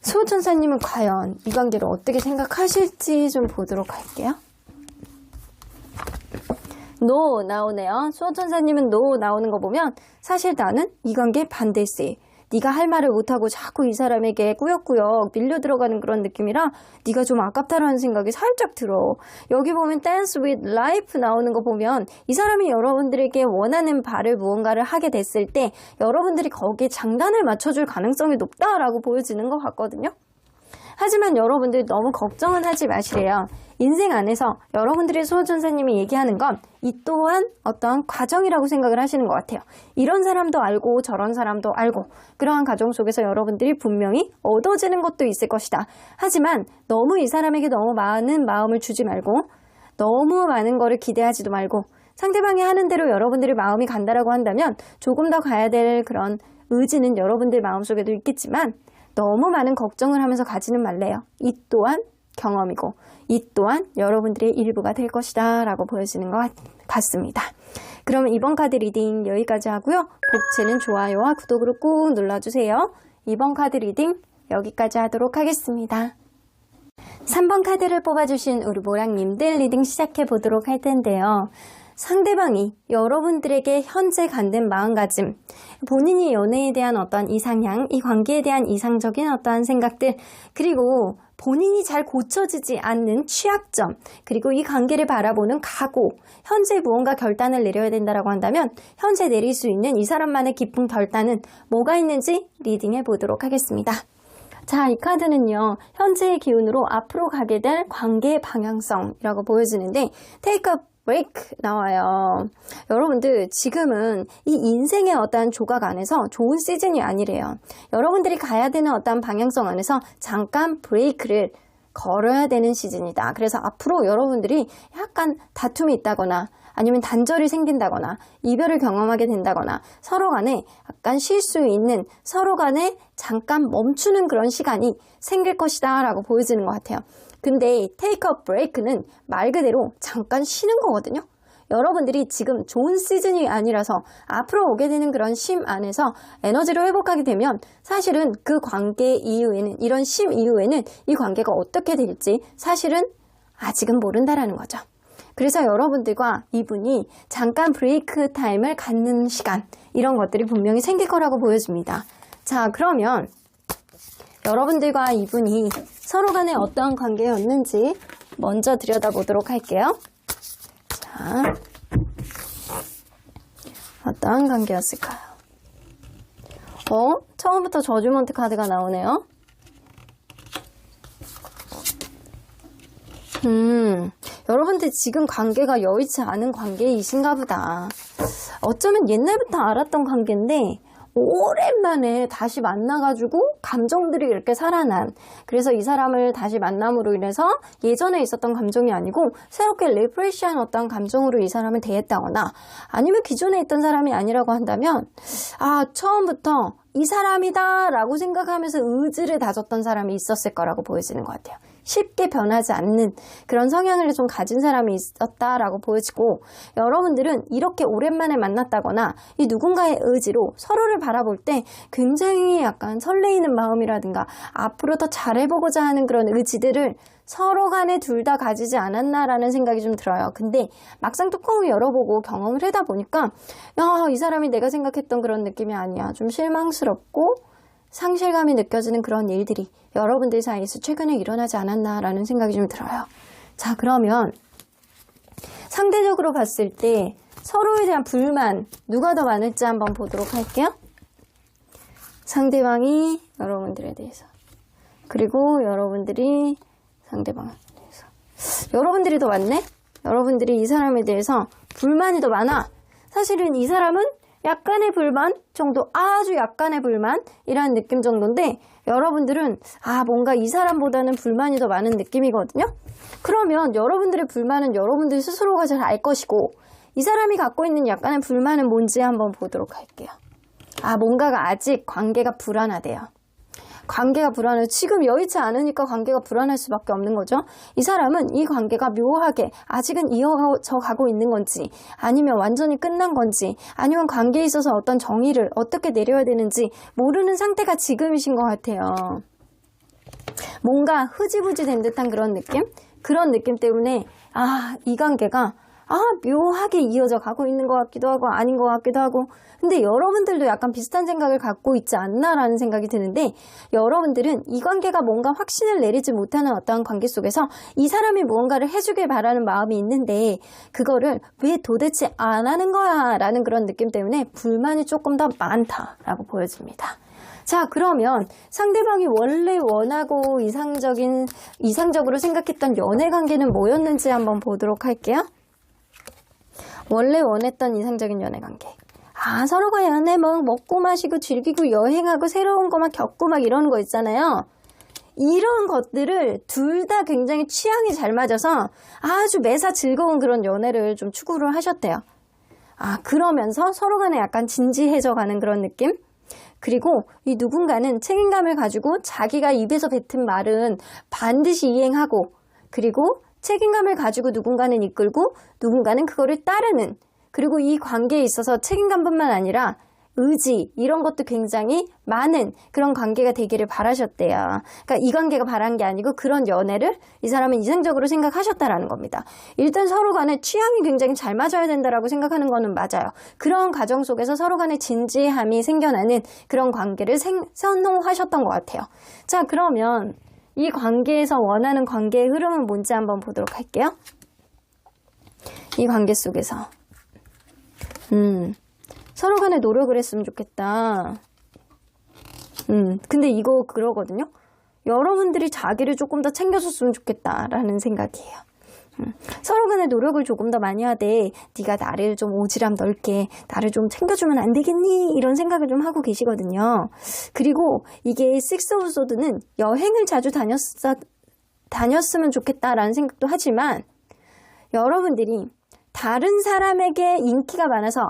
수호천사님은 과연 이 관계를 어떻게 생각하실지 좀 보도록 할게요. 노 나오네요. 수호천사님은 노 나오는 거 보면 사실 나는 이 관계에 반대세. 네가 할 말을 못하고 자꾸 이 사람에게 꾸역꾸역 밀려 들어가는 그런 느낌이라 네가 좀 아깝다라는 생각이 살짝 들어. 여기 보면 Dance with Life 나오는 거 보면 이 사람이 여러분들에게 원하는 바를 무언가를 하게 됐을 때 여러분들이 거기에 장단을 맞춰줄 가능성이 높다라고 보여지는 것 같거든요. 하지만 여러분들 너무 걱정은 하지 마시래요. 인생 안에서 여러분들이 수호천사님이 얘기하는 건 이 또한 어떠한 과정이라고 생각을 하시는 것 같아요. 이런 사람도 알고 저런 사람도 알고 그러한 과정 속에서 여러분들이 분명히 얻어지는 것도 있을 것이다. 하지만 너무 이 사람에게 너무 많은 마음을 주지 말고 너무 많은 거를 기대하지도 말고 상대방이 하는 대로 여러분들의 마음이 간다라고 한다면 조금 더 가야 될 그런 의지는 여러분들 마음속에도 있겠지만 너무 많은 걱정을 하면서 가지는 말래요. 이 또한 경험이고 이 또한 여러분들의 일부가 될 것이다 라고 보여지는 것 같습니다. 그러면 이번 카드 리딩 여기까지 하고요. 복채는 좋아요와 구독으로 꾹 눌러주세요. 이번 카드 리딩 여기까지 하도록 하겠습니다. 3번 카드를 뽑아주신 우리 모랑님들 리딩 시작해 보도록 할 텐데요. 상대방이 여러분들에게 현재 갖는 마음가짐, 본인이 연애에 대한 어떤 이상향, 이 관계에 대한 이상적인 어떠한 생각들, 그리고 본인이 잘 고쳐지지 않는 취약점, 그리고 이 관계를 바라보는 각오, 현재 무언가 결단을 내려야 된다고 한다면 현재 내릴 수 있는 이 사람만의 깊은 결단은 뭐가 있는지 리딩해 보도록 하겠습니다. 자, 이 카드는요, 현재의 기운으로 앞으로 가게 될 관계의 방향성이라고 보여지는데, take a break 나와요. 여러분들 지금은 이 인생의 어떠한 조각 안에서 좋은 시즌이 아니래요. 여러분들이 가야 되는 어떠한 방향성 안에서 잠깐 브레이크를 걸어야 되는 시즌이다. 그래서 앞으로 여러분들이 약간 다툼이 있다거나 아니면 단절이 생긴다거나 이별을 경험하게 된다거나 서로 간에 약간 쉴 수 있는 서로 간에 잠깐 멈추는 그런 시간이 생길 것이다 라고 보여지는 것 같아요. 근데 take a break는 말 그대로 잠깐 쉬는 거거든요. 여러분들이 지금 좋은 시즌이 아니라서 앞으로 오게 되는 그런 쉼 안에서 에너지를 회복하게 되면 사실은 그 관계 이후에는 이런 쉼 이후에는 이 관계가 어떻게 될지 사실은 아직은 모른다라는 거죠. 그래서 여러분들과 이분이 잠깐 브레이크 타임을 갖는 시간 이런 것들이 분명히 생길 거라고 보여집니다. 자, 그러면 여러분들과 이분이 서로 간에 어떠한 관계였는지 먼저 들여다보도록 할게요. 자, 어떠한 관계였을까요? 처음부터 저주먼트 카드가 나오네요. 여러분들 지금 관계가 여의치 않은 관계이신가 보다. 어쩌면 옛날부터 알았던 관계인데 오랜만에 다시 만나가지고 감정들이 이렇게 살아난, 그래서 이 사람을 다시 만남으로 인해서 예전에 있었던 감정이 아니고 새롭게 리프레시한 어떤 감정으로 이 사람을 대했다거나 아니면 기존에 있던 사람이 아니라고 한다면 처음부터 이 사람이다 라고 생각하면서 의지를 다졌던 사람이 있었을 거라고 보여지는 것 같아요. 쉽게 변하지 않는 그런 성향을 좀 가진 사람이 있었다라고 보여지고, 여러분들은 이렇게 오랜만에 만났다거나 이 누군가의 의지로 서로를 바라볼 때 굉장히 약간 설레이는 마음이라든가 앞으로 더 잘해보고자 하는 그런 의지들을 서로 간에 둘 다 가지지 않았나라는 생각이 좀 들어요. 근데 막상 뚜껑을 열어보고 경험을 하다 보니까 이 사람이 내가 생각했던 그런 느낌이 아니야. 좀 실망스럽고 상실감이 느껴지는 그런 일들이 여러분들 사이에서 최근에 일어나지 않았나라는 생각이 좀 들어요. 자, 그러면 상대적으로 봤을 때 서로에 대한 불만 누가 더 많을지 한번 보도록 할게요. 상대방이 여러분들에 대해서, 그리고 여러분들이 상대방에 대해서. 여러분들이 더 많네? 여러분들이 이 사람에 대해서 불만이 더 많아. 사실은 이 사람은 약간의 불만 정도, 아주 약간의 불만이라는 느낌 정도인데 여러분들은 뭔가 이 사람보다는 불만이 더 많은 느낌이거든요. 그러면 여러분들의 불만은 여러분들 스스로가 잘 알 것이고, 이 사람이 갖고 있는 약간의 불만은 뭔지 한번 보도록 할게요. 뭔가가 아직 관계가 불안하대요. 관계가 불안해. 지금 여의치 않으니까 관계가 불안할 수밖에 없는 거죠. 이 사람은 이 관계가 묘하게 아직은 이어져 가고 있는 건지, 아니면 완전히 끝난 건지, 아니면 관계에 있어서 어떤 정의를 어떻게 내려야 되는지 모르는 상태가 지금이신 것 같아요. 뭔가 흐지부지 된 듯한 그런 느낌? 그런 느낌 때문에 이 관계가 묘하게 이어져 가고 있는 것 같기도 하고 아닌 것 같기도 하고, 근데 여러분들도 약간 비슷한 생각을 갖고 있지 않나라는 생각이 드는데, 여러분들은 이 관계가 뭔가 확신을 내리지 못하는 어떠한 관계 속에서 이 사람이 무언가를 해주길 바라는 마음이 있는데 그거를 왜 도대체 안 하는 거야 라는 그런 느낌 때문에 불만이 조금 더 많다라고 보여집니다. 자, 그러면 상대방이 원래 원하고 이상적으로 생각했던 연애 관계는 뭐였는지 한번 보도록 할게요. 원래 원했던 이상적인 연애 관계. 서로가 연애 먹고 마시고 즐기고 여행하고 새로운 거 막 겪고 막 이러는 거 있잖아요. 이런 것들을 둘 다 굉장히 취향이 잘 맞아서 아주 매사 즐거운 그런 연애를 좀 추구를 하셨대요. 그러면서 서로 간에 약간 진지해져 가는 그런 느낌? 그리고 이 누군가는 책임감을 가지고 자기가 입에서 뱉은 말은 반드시 이행하고, 그리고 책임감을 가지고 누군가는 이끌고 누군가는 그거를 따르는, 그리고 이 관계에 있어서 책임감뿐만 아니라 의지, 이런 것도 굉장히 많은 그런 관계가 되기를 바라셨대요. 그러니까 이 관계가 바란 게 아니고 그런 연애를 이 사람은 이상적으로 생각하셨다라는 겁니다. 일단 서로 간에 취향이 굉장히 잘 맞아야 된다라고 생각하는 거는 맞아요. 그런 과정 속에서 서로 간에 진지함이 생겨나는 그런 관계를 선호하셨던 것 같아요. 자, 그러면 이 관계에서 원하는 관계의 흐름은 뭔지 한번 보도록 할게요. 이 관계 속에서 서로 간에 노력을 했으면 좋겠다. 근데 이거 그러거든요. 여러분들이 자기를 조금 더 챙겨줬으면 좋겠다라는 생각이에요. 서로 간의 노력을 조금 더 많이 하되 네가 나를 좀 오지랖 넓게 나를 좀 챙겨주면 안 되겠니? 이런 생각을 좀 하고 계시거든요. 그리고 이게 식스 오브 소드는 여행을 자주 다녔으면 좋겠다라는 생각도 하지만 여러분들이 다른 사람에게 인기가 많아서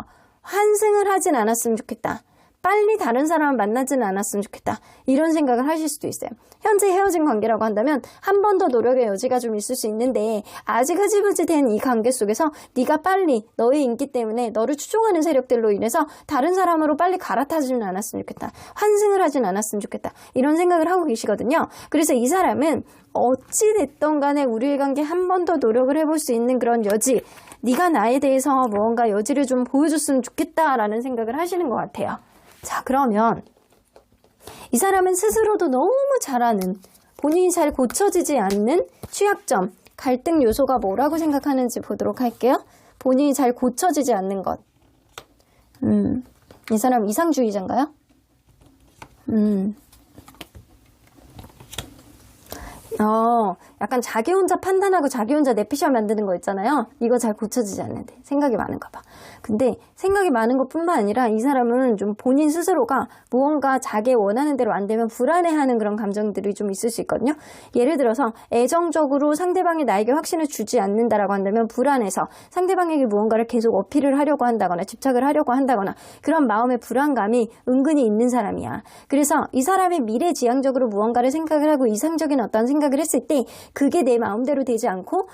환승을 하진 않았으면 좋겠다. 빨리 다른 사람을 만나지는 않았으면 좋겠다. 이런 생각을 하실 수도 있어요. 현재 헤어진 관계라고 한다면 한 번 더 노력의 여지가 좀 있을 수 있는데 아직 흐지부지 된 이 관계 속에서 네가 빨리 너의 인기 때문에 너를 추종하는 세력들로 인해서 다른 사람으로 빨리 갈아타지는 않았으면 좋겠다. 환승을 하진 않았으면 좋겠다. 이런 생각을 하고 계시거든요. 그래서 이 사람은 어찌 됐던 간에 우리의 관계 한 번 더 노력을 해볼 수 있는 그런 여지, 네가 나에 대해서 무언가 여지를 좀 보여줬으면 좋겠다라는 생각을 하시는 것 같아요. 자, 그러면 이 사람은 스스로도 너무 잘하는, 본인이 잘 고쳐지지 않는 취약점, 갈등 요소가 뭐라고 생각하는지 보도록 할게요. 본인이 잘 고쳐지지 않는 것. 이 사람 이상주의자인가요? 약간 자기 혼자 판단하고 자기 혼자 내피셜 만드는 거 있잖아요. 이거 잘 고쳐지지 않는데 생각이 많은가 봐. 근데 생각이 많은 것뿐만 아니라 이 사람은 좀 본인 스스로가 무언가 자기 원하는 대로 안 되면 불안해하는 그런 감정들이 좀 있을 수 있거든요. 예를 들어서 애정적으로 상대방이 나에게 확신을 주지 않는다라고 한다면 불안해서 상대방에게 무언가를 계속 어필을 하려고 한다거나 집착을 하려고 한다거나 그런 마음의 불안감이 은근히 있는 사람이야. 그래서 이 사람이 미래지향적으로 무언가를 생각을 하고 이상적인 어떤 생각을 했을 때 그게 내 마음대로 되지 않고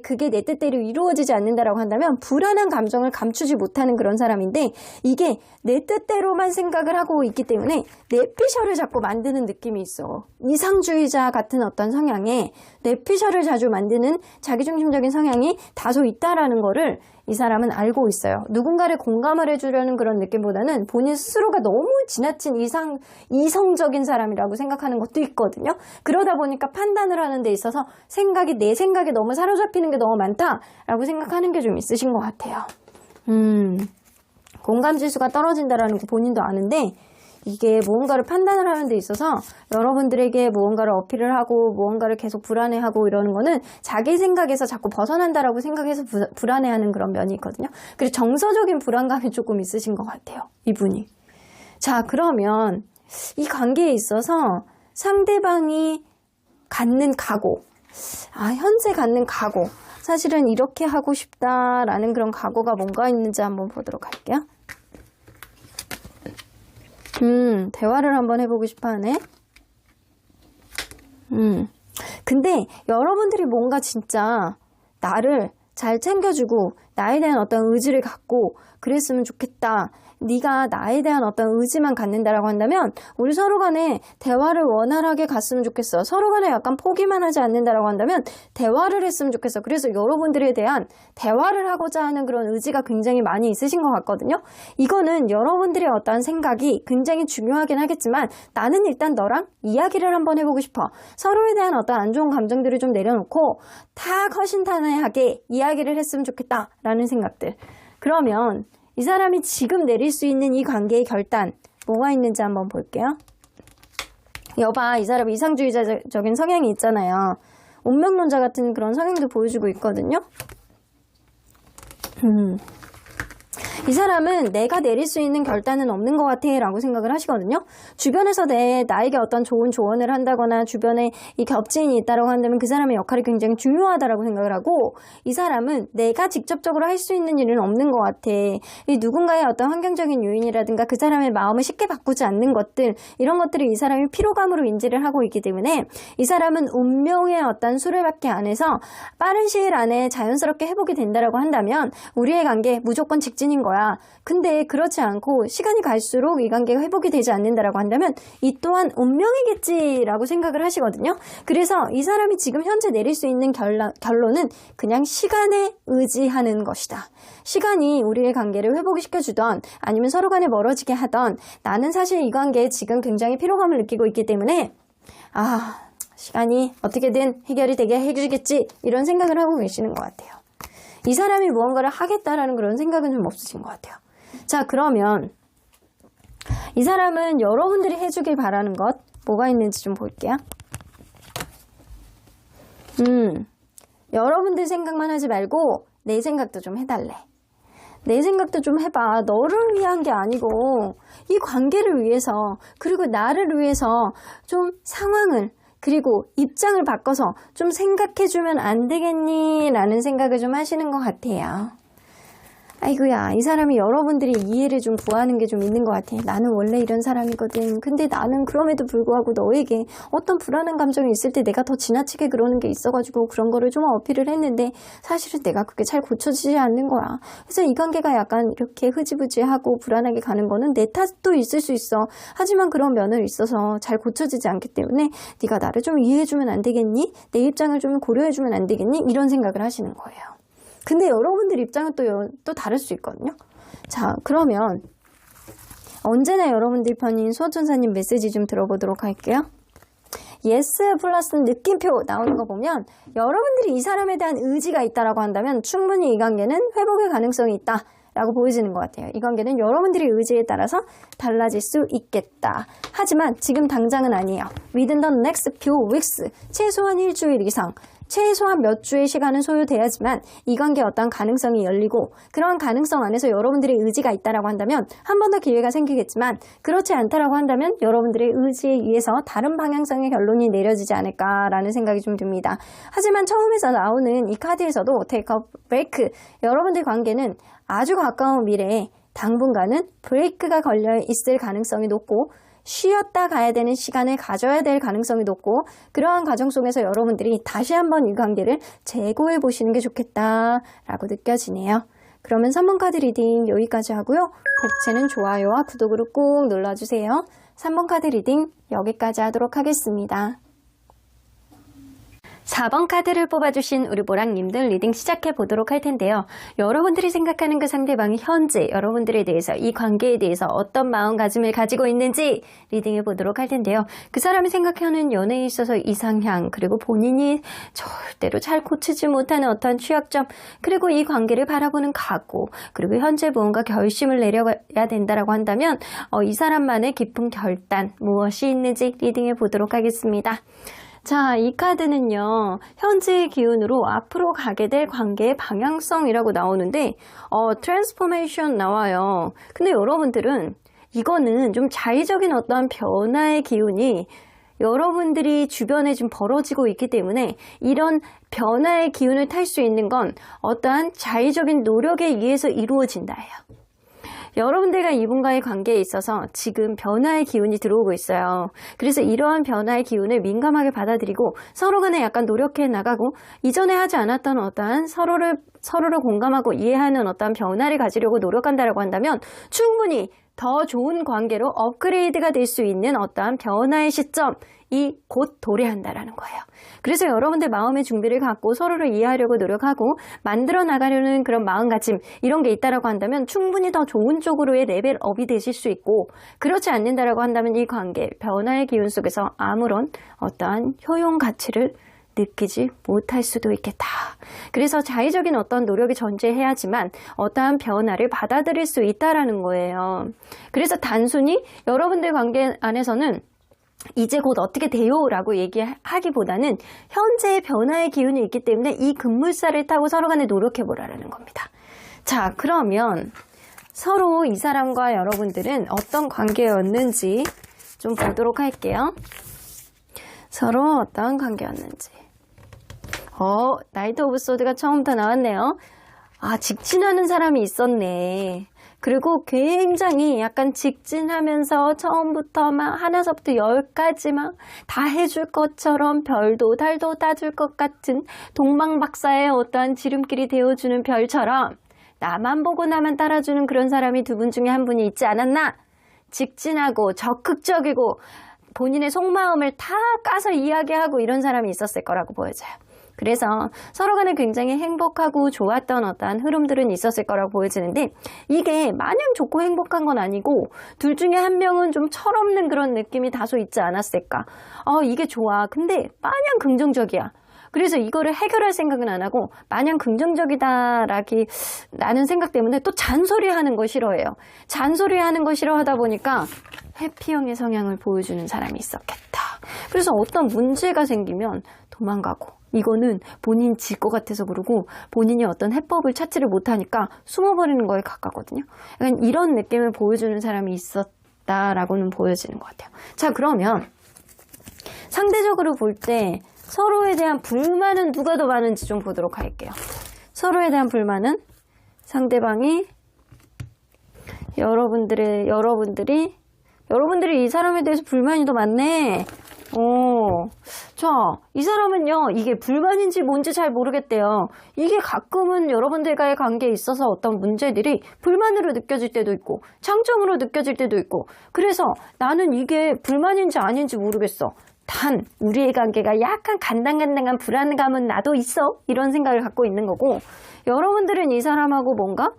그게 내 뜻대로 이루어지지 않는다라고 한다면 불안한 감정을 감추지 못하는 그런 사람인데 이게 내 뜻대로만 생각을 하고 있기 때문에 내피셜을 자꾸 만드는 느낌이 있어. 이상주의자 같은 어떤 성향에 내피셜을 자주 만드는 자기중심적인 성향이 다소 있다라는 거를 이 사람은 알고 있어요. 누군가를 공감을 해주려는 그런 느낌보다는 본인 스스로가 너무 지나친 이성적인 사람이라고 생각하는 것도 있거든요. 그러다 보니까 판단을 하는 데 있어서 내 생각에 너무 사로잡히는 게 너무 많다라고 생각하는 게 좀 있으신 것 같아요. 공감지수가 떨어진다라는 거 본인도 아는데 이게 무언가를 판단을 하는 데 있어서 여러분들에게 무언가를 어필을 하고 무언가를 계속 불안해하고 이러는 거는 자기 생각에서 자꾸 벗어난다라고 생각해서 불안해하는 그런 면이 있거든요. 그리고 정서적인 불안감이 조금 있으신 것 같아요. 이분이. 자, 그러면 이 관계에 있어서 상대방이 갖는 각오, 현재 갖는 각오, 사실은 이렇게 하고 싶다라는 그런 각오가 뭔가 있는지 한번 보도록 할게요. 대화를 한번 해보고 싶어 하네. 근데 여러분들이 뭔가 진짜 나를 잘 챙겨주고 나에 대한 어떤 의지를 갖고 그랬으면 좋겠다. 네가 나에 대한 어떤 의지만 갖는다라고 한다면 우리 서로 간에 대화를 원활하게 갔으면 좋겠어. 서로 간에 약간 포기만 하지 않는다라고 한다면 대화를 했으면 좋겠어. 그래서 여러분들에 대한 대화를 하고자 하는 그런 의지가 굉장히 많이 있으신 것 같거든요. 이거는 여러분들의 어떤 생각이 굉장히 중요하긴 하겠지만 나는 일단 너랑 이야기를 한번 해보고 싶어. 서로에 대한 어떤 안 좋은 감정들을 좀 내려놓고 다 허심탄회하게 이야기를 했으면 좋겠다라는 생각들. 그러면 이 사람이 지금 내릴 수 있는 이 관계의 결단 뭐가 있는지 한번 볼게요. 여봐, 이 사람 이상주의자적인 성향이 있잖아요. 운명론자 같은 그런 성향도 보여주고 있거든요. 이 사람은 내가 내릴 수 있는 결단은 없는 것 같아 라고 생각을 하시거든요. 주변에서 나에게 어떤 좋은 조언을 한다거나 주변에 이 겹지인이 있다고 한다면 그 사람의 역할이 굉장히 중요하다라고 생각을 하고 이 사람은 내가 직접적으로 할 수 있는 일은 없는 것 같아. 이 누군가의 어떤 환경적인 요인이라든가 그 사람의 마음을 쉽게 바꾸지 않는 것들 이런 것들을 이 사람이 피로감으로 인지를 하고 있기 때문에 이 사람은 운명의 어떤 수레바퀴 안에서 빠른 시일 안에 자연스럽게 회복이 된다라고 한다면 우리의 관계 무조건 직진인 거야. 근데 그렇지 않고 시간이 갈수록 이 관계가 회복이 되지 않는다라고 한다면 이 또한 운명이겠지라고 생각을 하시거든요. 그래서 이 사람이 지금 현재 내릴 수 있는 결론은 그냥 시간에 의지하는 것이다. 시간이 우리의 관계를 회복시켜주던 아니면 서로 간에 멀어지게 하던 나는 사실 이 관계에 지금 굉장히 피로감을 느끼고 있기 때문에 시간이 어떻게든 해결이 되게 해주겠지 이런 생각을 하고 계시는 것 같아요. 이 사람이 무언가를 하겠다라는 그런 생각은 좀 없으신 것 같아요. 자, 그러면 이 사람은 여러분들이 해주길 바라는 것 뭐가 있는지 좀 볼게요. 여러분들 생각만 하지 말고 내 생각도 좀 해달래. 내 생각도 좀 해봐. 너를 위한 게 아니고 이 관계를 위해서 그리고 나를 위해서 좀 상황을 그리고 입장을 바꿔서 좀 생각해주면 안 되겠니? 라는 생각을 좀 하시는 것 같아요. 아이고야, 이 사람이 여러분들이 이해를 좀 구하는 게 좀 있는 것 같아. 나는 원래 이런 사람이거든. 근데 나는 그럼에도 불구하고 너에게 어떤 불안한 감정이 있을 때 내가 더 지나치게 그러는 게 있어가지고 그런 거를 좀 어필을 했는데 사실은 내가 그게 잘 고쳐지지 않는 거야. 그래서 이 관계가 약간 이렇게 흐지부지하고 불안하게 가는 거는 내 탓도 있을 수 있어. 하지만 그런 면을 있어서 잘 고쳐지지 않기 때문에 네가 나를 좀 이해해주면 안 되겠니? 내 입장을 좀 고려해주면 안 되겠니? 이런 생각을 하시는 거예요. 근데 여러분들 입장은 또 다를 수 있거든요. 자, 그러면 언제나 여러분들 편인 수호천사님 메시지 좀 들어보도록 할게요. yes 플러스 느낌표 나오는 거 보면 여러분들이 이 사람에 대한 의지가 있다라고 한다면 충분히 이 관계는 회복의 가능성이 있다 라고 보여지는 것 같아요. 이 관계는 여러분들의 의지에 따라서 달라질 수 있겠다. 하지만 지금 당장은 아니에요. Within the next few weeks, 최소한 일주일 이상, 최소한 몇 주의 시간은 소요돼야지만 이 관계에 어떤 가능성이 열리고 그러한 가능성 안에서 여러분들의 의지가 있다라고 한다면 한 번 더 기회가 생기겠지만 그렇지 않다라고 한다면 여러분들의 의지에 의해서 다른 방향성의 결론이 내려지지 않을까라는 생각이 좀 듭니다. 하지만 처음에서 나오는 이 카드에서도 take a break, 여러분들 관계는 아주 가까운 미래에 당분간은 브레이크가 걸려 있을 가능성이 높고 쉬었다 가야 되는 시간을 가져야 될 가능성이 높고 그러한 과정 속에서 여러분들이 다시 한번 이 관계를 재고해 보시는 게 좋겠다라고 느껴지네요. 그러면 3번 카드 리딩 여기까지 하고요. 복채는 좋아요와 구독으로 꼭 눌러주세요. 3번 카드 리딩 여기까지 하도록 하겠습니다. 4번 카드를 뽑아주신 우리 모랑님들 리딩 시작해 보도록 할 텐데요. 여러분들이 생각하는 그 상대방이 현재 여러분들에 대해서 이 관계에 대해서 어떤 마음가짐을 가지고 있는지 리딩해 보도록 할 텐데요. 그 사람이 생각하는 연애에 있어서 이상향 그리고 본인이 절대로 잘 고치지 못하는 어떤 취약점 그리고 이 관계를 바라보는 각오 그리고 현재 무언가 결심을 내려야 된다라고 한다면 이 사람만의 깊은 결단 무엇이 있는지 리딩해 보도록 하겠습니다. 자, 이 카드는요, 현재의 기운으로 앞으로 가게 될 관계의 방향성이라고 나오는데, 트랜스포메이션 나와요. 근데 여러분들은 이거는 좀 자의적인 어떠한 변화의 기운이 여러분들이 주변에 좀 벌어지고 있기 때문에 이런 변화의 기운을 탈 수 있는 건 어떠한 자의적인 노력에 의해서 이루어진다예요. 여러분들과 이분과의 관계에 있어서 지금 변화의 기운이 들어오고 있어요. 그래서 이러한 변화의 기운을 민감하게 받아들이고 서로 간에 약간 노력해 나가고 이전에 하지 않았던 어떠한 서로를 공감하고 이해하는 어떠한 변화를 가지려고 노력한다라고 한다면 충분히 더 좋은 관계로 업그레이드가 될 수 있는 어떠한 변화의 시점이 곧 도래한다라는 거예요. 그래서 여러분들 마음의 준비를 갖고 서로를 이해하려고 노력하고 만들어 나가려는 그런 마음가짐 이런 게 있다라고 한다면 충분히 더 좋은 쪽으로의 레벨업이 되실 수 있고 그렇지 않는다라고 한다면 이 관계 변화의 기운 속에서 아무런 어떠한 효용 가치를 느끼지 못할 수도 있겠다. 그래서 자의적인 어떤 노력이 존재해야지만 어떠한 변화를 받아들일 수 있다라는 거예요. 그래서 단순히 여러분들 관계 안에서는 이제 곧 어떻게 돼요? 라고 얘기하기보다는 현재의 변화의 기운이 있기 때문에 이 급물살을 타고 서로 간에 노력해 보라는 겁니다. 자, 그러면 서로 이 사람과 여러분들은 어떤 관계였는지 좀 보도록 할게요. 서로 어떤 관계였는지. 나이트 오브 소드가 처음부터 나왔네요. 직진하는 사람이 있었네. 그리고 굉장히 약간 직진하면서 처음부터 막 하나서부터 10까지 막 다 해줄 것처럼 별도 달도 따줄 것 같은 동방박사의 어떠한 지름길이 되어주는 별처럼 나만 보고 나만 따라주는 그런 사람이 두 분 중에 한 분이 있지 않았나? 직진하고 적극적이고 본인의 속마음을 다 까서 이야기하고 이런 사람이 있었을 거라고 보여져요. 그래서 서로 간에 굉장히 행복하고 좋았던 어떠한 흐름들은 있었을 거라고 보여지는데 이게 마냥 좋고 행복한 건 아니고 둘 중에 한 명은 좀 철없는 그런 느낌이 다소 있지 않았을까. 이게 좋아. 근데 마냥 긍정적이야. 그래서 이거를 해결할 생각은 안 하고 마냥 긍정적이다라는 생각 때문에 또 잔소리하는 거 싫어해요. 잔소리하는 거 싫어하다 보니까 회피형의 성향을 보여주는 사람이 있었겠다. 그래서 어떤 문제가 생기면 도망가고, 이거는 본인 질 것 같아서 그러고 본인이 어떤 해법을 찾지를 못하니까 숨어버리는 거에 가깝거든요. 약간 이런 느낌을 보여주는 사람이 있었다라고는 보여지는 것 같아요. 자, 그러면 상대적으로 볼 때 서로에 대한 불만은 누가 더 많은지 좀 보도록 할게요. 서로에 대한 불만은 상대방이 여러분들이 이 사람에 대해서 불만이 더 많네. 자, 이 사람은요, 이게 불만인지 뭔지 잘 모르겠대요. 이게 가끔은 여러분들과의 관계에 있어서 어떤 문제들이 불만으로 느껴질 때도 있고, 장점으로 느껴질 때도 있고, 그래서 나는 이게 불만인지 아닌지 모르겠어. 단, 우리의 관계가 약간 간당간당한 불안감은 나도 있어. 이런 생각을 갖고 있는 거고, 여러분들은 이 사람하고 뭔가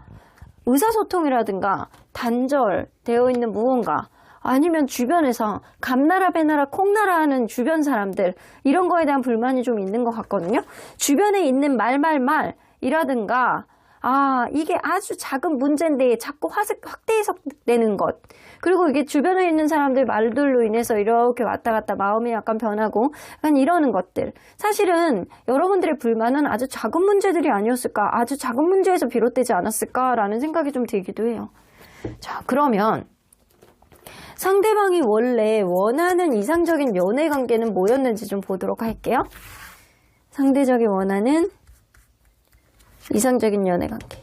의사소통이라든가 단절되어 있는 무언가, 아니면 주변에서 감나라 배나라 콩나라 하는 주변 사람들, 이런 거에 대한 불만이 좀 있는 것 같거든요. 주변에 있는 말이라든가 이게 아주 작은 문제인데 자꾸 확대 해석되는 것, 그리고 이게 주변에 있는 사람들 말들로 인해서 이렇게 왔다 갔다 마음이 약간 변하고 약간 이러는 것들, 사실은 여러분들의 불만은 아주 작은 문제들이 아니었을까, 아주 작은 문제에서 비롯되지 않았을까라는 생각이 좀 들기도 해요. 자, 그러면 상대방이 원래 원하는 이상적인 연애 관계는 뭐였는지 좀 보도록 할게요. 상대적이 원하는 이상적인 연애 관계.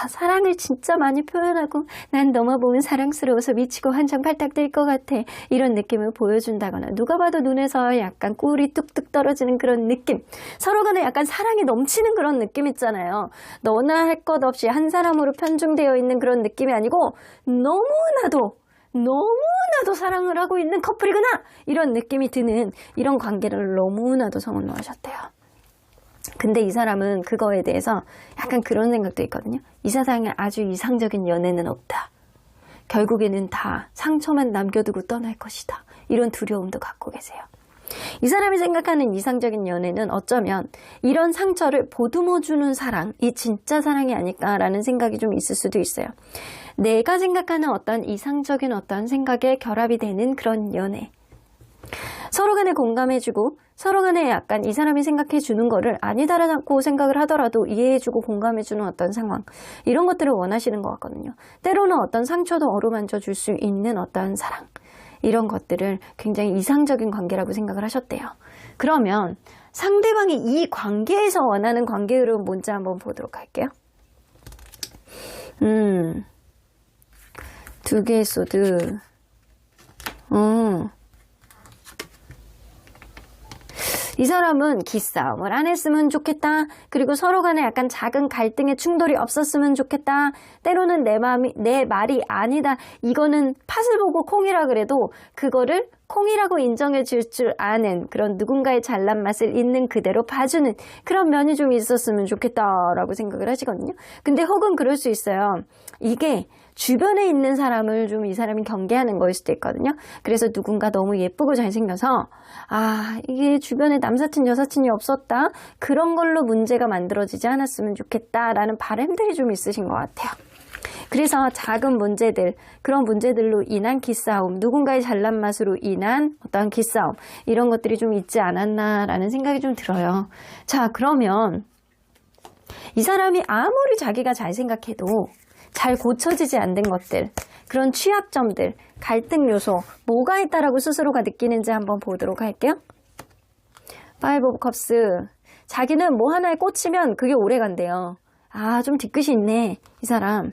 사랑을 진짜 많이 표현하고 난 너만 보면 사랑스러워서 미치고 한창팔딱 뛸 것 같아. 이런 느낌을 보여준다거나, 누가 봐도 눈에서 약간 꿀이 뚝뚝 떨어지는 그런 느낌. 서로 간에 약간 사랑이 넘치는 그런 느낌 있잖아요. 너나 할 것 없이 한 사람으로 편중되어 있는 그런 느낌이 아니고 너무나도 사랑을 하고 있는 커플이구나, 이런 느낌이 드는 이런 관계를 너무나도 선호하셨대요. 근데 이 사람은 그거에 대해서 약간 그런 생각도 있거든요. 이 세상에 아주 이상적인 연애는 없다. 결국에는 다 상처만 남겨두고 떠날 것이다. 이런 두려움도 갖고 계세요. 이 사람이 생각하는 이상적인 연애는 어쩌면 이런 상처를 보듬어주는 사랑이 진짜 사랑이 아닐까라는 생각이 좀 있을 수도 있어요. 내가 생각하는 어떤 이상적인 어떤 생각에 결합이 되는 그런 연애. 서로 간에 공감해주고 서로 간에 약간 이 사람이 생각해주는 거를 아니다라고 생각을 하더라도 이해해주고 공감해주는 어떤 상황, 이런 것들을 원하시는 것 같거든요. 때로는 어떤 상처도 어루만져 줄 수 있는 어떤 사랑, 이런 것들을 굉장히 이상적인 관계라고 생각을 하셨대요. 그러면 상대방이 이 관계에서 원하는 관계 흐름은 뭔지 한번 보도록 할게요. 두 개의 소드. 이 사람은 기싸움을 안 했으면 좋겠다. 그리고 서로 간에 약간 작은 갈등의 충돌이 없었으면 좋겠다. 때로는 내 말이 아니다. 이거는 팥을 보고 콩이라 그래도 그거를 콩이라고 인정해 줄 줄 아는 그런 누군가의 잘난 맛을 있는 그대로 봐주는 그런 면이 좀 있었으면 좋겠다라고 생각을 하시거든요. 근데 혹은 그럴 수 있어요. 이게 주변에 있는 사람을 좀 이 사람이 경계하는 거일 수도 있거든요. 그래서 누군가 너무 예쁘고 잘생겨서 이게 주변에 남사친 여사친이 없었다, 그런 걸로 문제가 만들어지지 않았으면 좋겠다라는 바람들이 좀 있으신 것 같아요. 그래서 작은 문제들, 그런 문제들로 인한 기싸움, 누군가의 잘난 맛으로 인한 어떤 기싸움, 이런 것들이 좀 있지 않았나라는 생각이 좀 들어요. 자, 그러면 이 사람이 아무리 자기가 잘 생각해도 잘 고쳐지지 않는 것들, 그런 취약점들, 갈등 요소, 뭐가 있다라고 스스로가 느끼는지 한번 보도록 할게요. 파이브 오브 컵스. 자기는 뭐 하나에 꽂히면 그게 오래 간대요. 좀 뒤끝이 있네, 이 사람.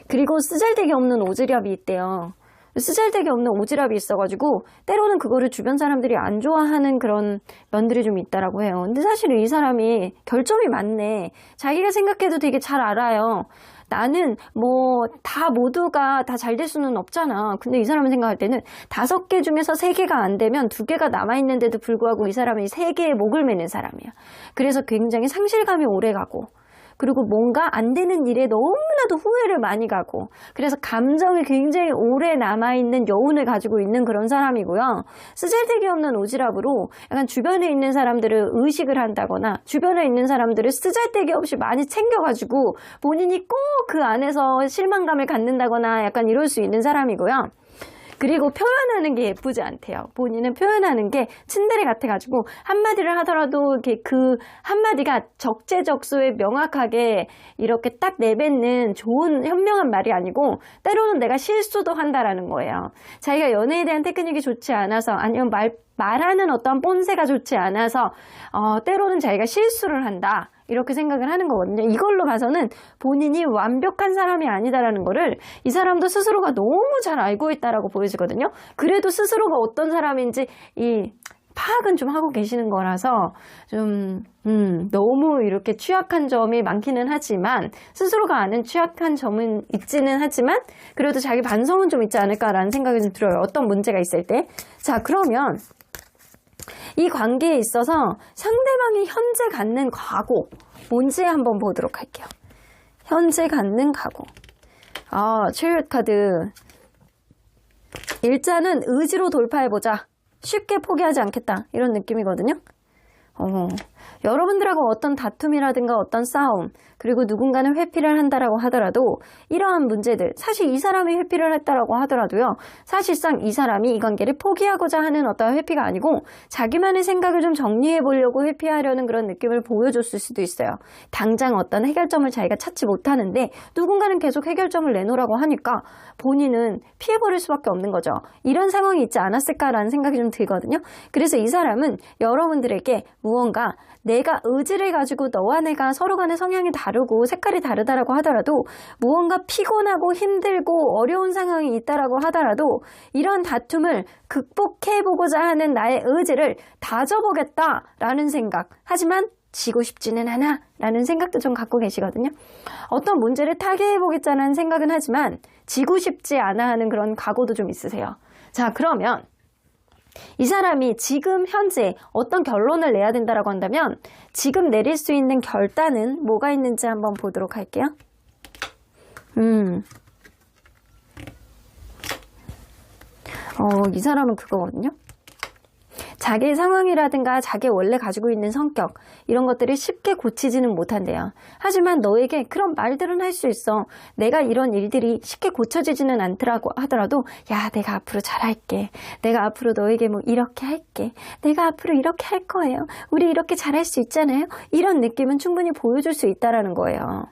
그리고 쓰잘데기 없는 오지랖이 있대요. 쓰잘데기 없는 오지랖이 있어가지고 때로는 그거를 주변 사람들이 안 좋아하는 그런 면들이 좀 있다라고 해요. 근데 사실 이 사람이 결점이 많네. 자기가 생각해도 되게 잘 알아요. 나는 모두가 다 잘 될 수는 없잖아. 근데 이 사람은 생각할 때는 5개 중에서 3개가 안 되면 2개가 남아있는데도 불구하고 이 사람이 3개의 목을 매는 사람이야. 그래서 굉장히 상실감이 오래 가고, 그리고 뭔가 안 되는 일에 너무나도 후회를 많이 가고, 그래서 감정이 굉장히 오래 남아있는 여운을 가지고 있는 그런 사람이고요. 쓰잘데기 없는 오지랖으로 약간 주변에 있는 사람들을 의식을 한다거나, 주변에 있는 사람들을 쓰잘데기 없이 많이 챙겨가지고 본인이 꼭 그 안에서 실망감을 갖는다거나 약간 이럴 수 있는 사람이고요. 그리고 표현하는 게 예쁘지 않대요. 본인은 표현하는 게 츤데레 같아가지고 한마디를 하더라도 이렇게 그 한마디가 적재적소에 명확하게 이렇게 딱 내뱉는 좋은 현명한 말이 아니고 때로는 내가 실수도 한다라는 거예요. 자기가 연애에 대한 테크닉이 좋지 않아서 아니면 말하는 어떤 본세가 좋지 않아서 때로는 자기가 실수를 한다. 이렇게 생각을 하는 거거든요. 이걸로 봐서는 본인이 완벽한 사람이 아니다라는 거를 이 사람도 스스로가 너무 잘 알고 있다라고 보여지거든요. 그래도 스스로가 어떤 사람인지 이 파악은 좀 하고 계시는 거라서 좀 너무 이렇게 취약한 점이 많기는 하지만 스스로가 아는 취약한 점은 있지는 하지만 그래도 자기 반성은 좀 있지 않을까라는 생각이 좀 들어요. 어떤 문제가 있을 때. 자, 그러면 이 관계에 있어서 상대방이 현재 갖는 각오 뭔지 한번 보도록 할게요. 현재 갖는 각오. 체리엇 카드. 일자는 의지로 돌파해보자. 쉽게 포기하지 않겠다. 이런 느낌이거든요. 여러분들하고 어떤 다툼이라든가 어떤 싸움 그리고 누군가는 회피를 한다라고 하더라도 이러한 문제들 사실 이 사람이 회피를 했다라고 하더라도요 사실상 이 사람이 이 관계를 포기하고자 하는 어떤 회피가 아니고 자기만의 생각을 좀 정리해 보려고 회피하려는 그런 느낌을 보여줬을 수도 있어요. 당장 어떤 해결점을 자기가 찾지 못하는데 누군가는 계속 해결점을 내놓으라고 하니까 본인은 피해버릴 수밖에 없는 거죠. 이런 상황이 있지 않았을까라는 생각이 좀 들거든요. 그래서 이 사람은 여러분들에게 무언가 내가 의지를 가지고 너와 내가 서로 간의 성향이 다르고 색깔이 다르다라고 하더라도 무언가 피곤하고 힘들고 어려운 상황이 있다라고 하더라도 이런 다툼을 극복해보고자 하는 나의 의지를 다져보겠다라는 생각. 하지만 지고 싶지는 않아 라는 생각도 좀 갖고 계시거든요. 어떤 문제를 타개해보겠다는 생각은 하지만 지고 싶지 않아 하는 그런 각오도 좀 있으세요. 자, 그러면 이 사람이 지금 현재 어떤 결론을 내야 된다라고 한다면 지금 내릴 수 있는 결단은 뭐가 있는지 한번 보도록 할게요. 이 사람은 그거거든요. 자기의 상황이라든가 자기 원래 가지고 있는 성격 이런 것들이 쉽게 고치지는 못한대요. 하지만 너에게 그런 말들은 할 수 있어. 내가 이런 일들이 쉽게 고쳐지지는 않더라고 하더라도 야 내가 앞으로 잘할게. 내가 앞으로 너에게 뭐 이렇게 할게. 내가 앞으로 이렇게 할 거예요. 우리 이렇게 잘할 수 있잖아요. 이런 느낌은 충분히 보여줄 수 있다라는 거예요.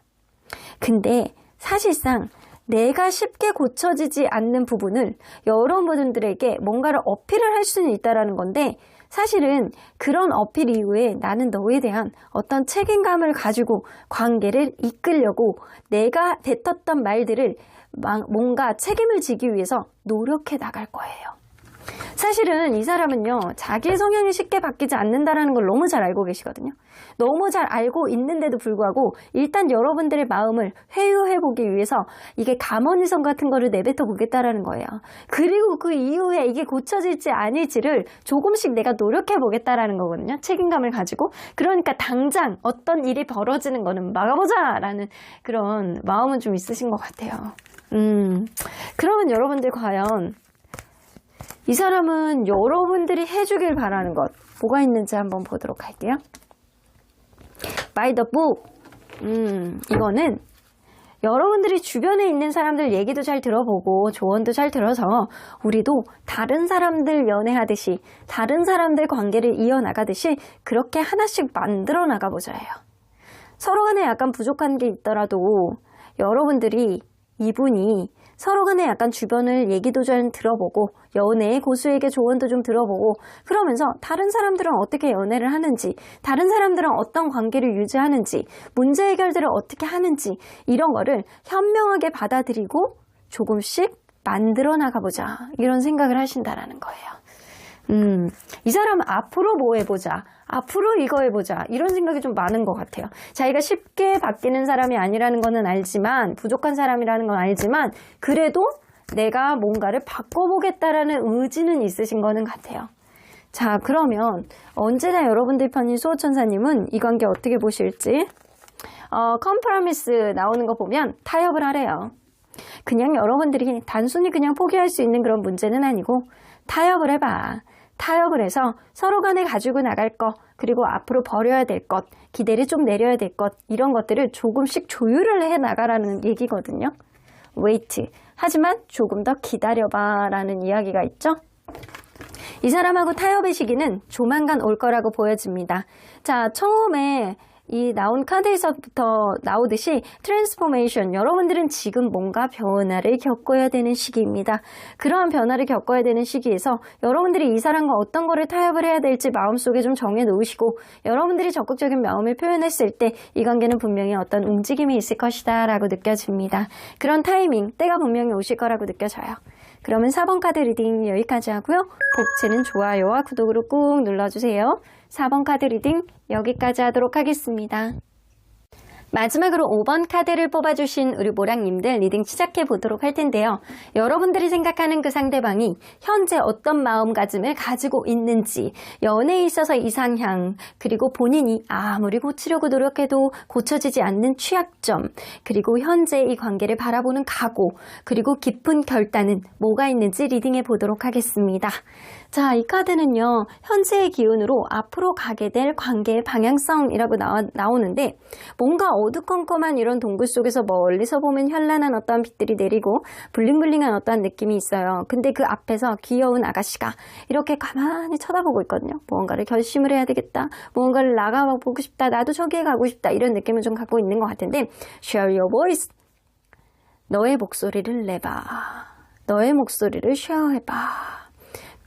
근데 사실상 내가 쉽게 고쳐지지 않는 부분을 여러분들에게 뭔가를 어필을 할 수는 있다는 건데 사실은 그런 어필 이후에 나는 너에 대한 어떤 책임감을 가지고 관계를 이끌려고 내가 뱉었던 말들을 뭔가 책임을 지기 위해서 노력해 나갈 거예요. 사실은 이 사람은요 자기의 성향이 쉽게 바뀌지 않는다는 걸 너무 잘 알고 계시거든요. 너무 잘 알고 있는데도 불구하고 일단 여러분들의 마음을 회유해보기 위해서 이게 감언이성 같은 거를 내뱉어 보겠다라는 거예요. 그리고 그 이후에 이게 고쳐질지 아닐지를 조금씩 내가 노력해보겠다라는 거거든요. 책임감을 가지고. 그러니까 당장 어떤 일이 벌어지는 거는 막아보자 라는 그런 마음은 좀 있으신 것 같아요. 그러면 여러분들 과연 이 사람은 여러분들이 해주길 바라는 것 뭐가 있는지 한번 보도록 할게요. By the book. 이거는 여러분들이 주변에 있는 사람들 얘기도 잘 들어보고 조언도 잘 들어서 우리도 다른 사람들 연애하듯이 다른 사람들 관계를 이어나가듯이 그렇게 하나씩 만들어 나가보자 해요. 서로 간에 약간 부족한 게 있더라도 여러분들이 이분이 서로 간에 약간 주변을 얘기도 좀 들어보고 연애의 고수에게 조언도 좀 들어보고 그러면서 다른 사람들은 어떻게 연애를 하는지 다른 사람들은 어떤 관계를 유지하는지 문제 해결들을 어떻게 하는지 이런 거를 현명하게 받아들이고 조금씩 만들어 나가보자 이런 생각을 하신다라는 거예요. 이 사람은 앞으로 뭐 해보자 앞으로 이거 해보자 이런 생각이 좀 많은 것 같아요. 자기가 쉽게 바뀌는 사람이 아니라는 거는 알지만 부족한 사람이라는 건 알지만 그래도 내가 뭔가를 바꿔보겠다라는 의지는 있으신 거는 같아요. 자, 그러면 언제나 여러분들 편인 수호천사님은 이 관계 어떻게 보실지 컴프로미스 나오는 거 보면 타협을 하래요. 그냥 여러분들이 단순히 그냥 포기할 수 있는 그런 문제는 아니고 타협을 해봐. 타협을 해서 서로 간에 가지고 나갈 것, 그리고 앞으로 버려야 될 것, 기대를 좀 내려야 될 것, 이런 것들을 조금씩 조율을 해 나가라는 얘기거든요. wait. 하지만 조금 더 기다려봐 라는 이야기가 있죠. 이 사람하고 타협의 시기는 조만간 올 거라고 보여집니다. 자, 처음에 이 나온 카드에서부터 나오듯이 트랜스포메이션, 여러분들은 지금 뭔가 변화를 겪어야 되는 시기입니다. 그러한 변화를 겪어야 되는 시기에서 여러분들이 이 사람과 어떤 거를 타협을 해야 될지 마음속에 좀 정해 놓으시고 여러분들이 적극적인 마음을 표현했을 때 이 관계는 분명히 어떤 움직임이 있을 것이다 라고 느껴집니다. 그런 타이밍, 때가 분명히 오실 거라고 느껴져요. 그러면 4번 카드 리딩 여기까지 하고요. 복채는 좋아요와 구독으로 꾹 눌러주세요. 4번 카드 리딩 여기까지 하도록 하겠습니다. 마지막으로 5번 카드를 뽑아주신 우리 모랑님들 리딩 시작해 보도록 할 텐데요. 여러분들이 생각하는 그 상대방이 현재 어떤 마음가짐을 가지고 있는지, 연애에 있어서 이상향, 그리고 본인이 아무리 고치려고 노력해도 고쳐지지 않는 취약점, 그리고 현재 이 관계를 바라보는 각오, 그리고 깊은 결단은 뭐가 있는지 리딩해 보도록 하겠습니다. 자, 이 카드는요, 현재의 기운으로 앞으로 가게 될 관계의 방향성이라고 나오는데, 뭔가 어두컴컴한 이런 동굴 속에서 멀리서 보면 현란한 어떤 빛들이 내리고, 블링블링한 어떠한 느낌이 있어요. 근데 그 앞에서 귀여운 아가씨가 이렇게 가만히 쳐다보고 있거든요. 무언가를 결심을 해야 되겠다. 무언가를 나가보고 싶다. 나도 저기에 가고 싶다. 이런 느낌을 좀 갖고 있는 것 같은데, Share your voice. 너의 목소리를 내봐. 너의 목소리를 쉐어해봐.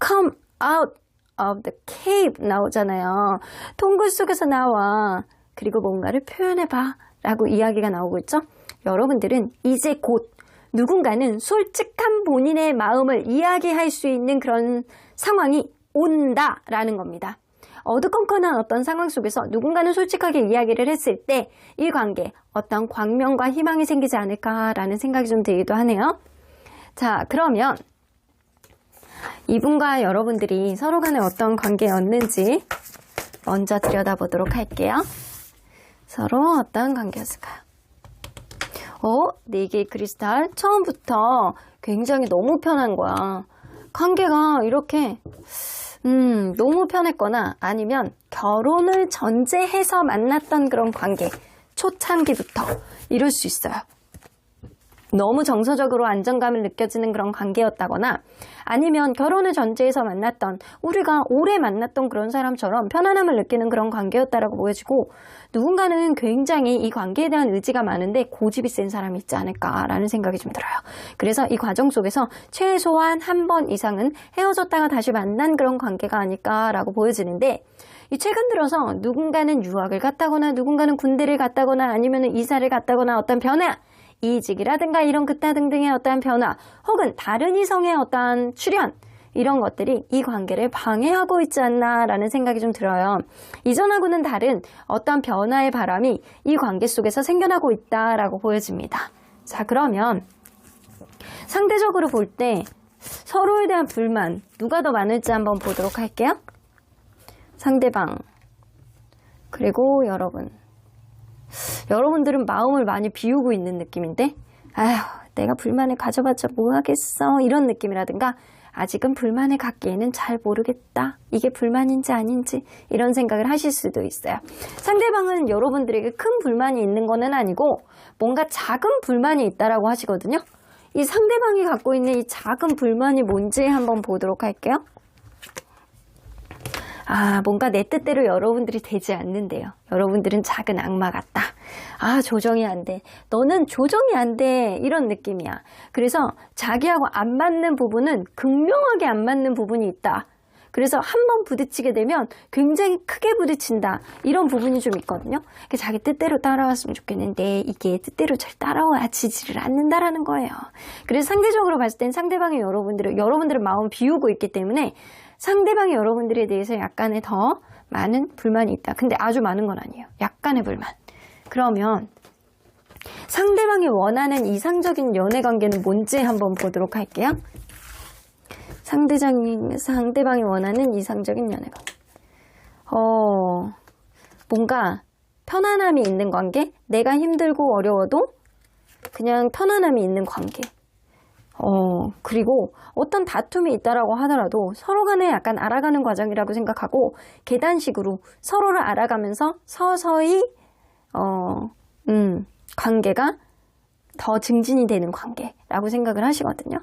Come out of the cave 나오잖아요. 동굴 속에서 나와. 그리고 뭔가를 표현해봐 라고 이야기가 나오고 있죠. 여러분들은 이제 곧 누군가는 솔직한 본인의 마음을 이야기할 수 있는 그런 상황이 온다 라는 겁니다. 어두컴컴한 어떤 상황 속에서 누군가는 솔직하게 이야기를 했을 때 이 관계 어떤 광명과 희망이 생기지 않을까라는 생각이 좀 들기도 하네요. 자, 그러면 이분과 여러분들이 서로 간에 어떤 관계였는지 먼저 들여다보도록 할게요. 서로 어떤 관계였을까요? 4개의 크리스탈. 처음부터 굉장히 너무 편한 거야. 관계가 이렇게 너무 편했거나 아니면 결혼을 전제해서 만났던 그런 관계. 초창기부터 이럴 수 있어요. 너무 정서적으로 안정감을 느껴지는 그런 관계였다거나 아니면 결혼을 전제해서 만났던 우리가 오래 만났던 그런 사람처럼 편안함을 느끼는 그런 관계였다라고 보여지고 누군가는 굉장히 이 관계에 대한 의지가 많은데 고집이 센 사람이 있지 않을까라는 생각이 좀 들어요. 그래서 이 과정 속에서 최소한 한 번 이상은 헤어졌다가 다시 만난 그런 관계가 아닐까라고 보여지는데 이 최근 들어서 누군가는 유학을 갔다거나 누군가는 군대를 갔다거나 아니면 이사를 갔다거나 어떤 변화 이직이라든가 이런 기타 등등의 어떠한 변화 혹은 다른 이성의 어떠한 출현 이런 것들이 이 관계를 방해하고 있지 않나라는 생각이 좀 들어요. 이전하고는 다른 어떤 변화의 바람이 이 관계 속에서 생겨나고 있다라고 보여집니다. 자, 그러면 상대적으로 볼 때 서로에 대한 불만 누가 더 많을지 한번 보도록 할게요. 상대방 그리고 여러분들은 마음을 많이 비우고 있는 느낌인데 아휴 내가 불만을 가져봤자 뭐 하겠어 이런 느낌이라든가 아직은 불만을 갖기에는 잘 모르겠다 이게 불만인지 아닌지 이런 생각을 하실 수도 있어요. 상대방은 여러분들에게 큰 불만이 있는 거는 아니고 뭔가 작은 불만이 있다라고 하시거든요. 이 상대방이 갖고 있는 이 작은 불만이 뭔지 한번 보도록 할게요. 뭔가 내 뜻대로 여러분들이 되지 않는데요. 여러분들은 작은 악마 같다. 조정이 안 돼. 너는 조정이 안 돼. 이런 느낌이야. 그래서 자기하고 안 맞는 부분은 극명하게 안 맞는 부분이 있다. 그래서 한번 부딪히게 되면 굉장히 크게 부딪힌다. 이런 부분이 좀 있거든요. 자기 뜻대로 따라왔으면 좋겠는데 이게 뜻대로 잘 따라와지지를 않는다라는 거예요. 그래서 상대적으로 봤을 땐 상대방이 여러분들은 마음을 비우고 있기 때문에 상대방이 여러분들에 대해서 약간의 더 많은 불만이 있다. 근데 아주 많은 건 아니에요. 약간의 불만. 그러면 상대방이 원하는 이상적인 연애 관계는 뭔지 한번 보도록 할게요. 상대방이 원하는 이상적인 연애 관계. 뭔가 편안함이 있는 관계? 내가 힘들고 어려워도 그냥 편안함이 있는 관계. 그리고 어떤 다툼이 있다라고 하더라도 서로 간에 약간 알아가는 과정이라고 생각하고 계단식으로 서로를 알아가면서 서서히 관계가 더 증진이 되는 관계라고 생각을 하시거든요.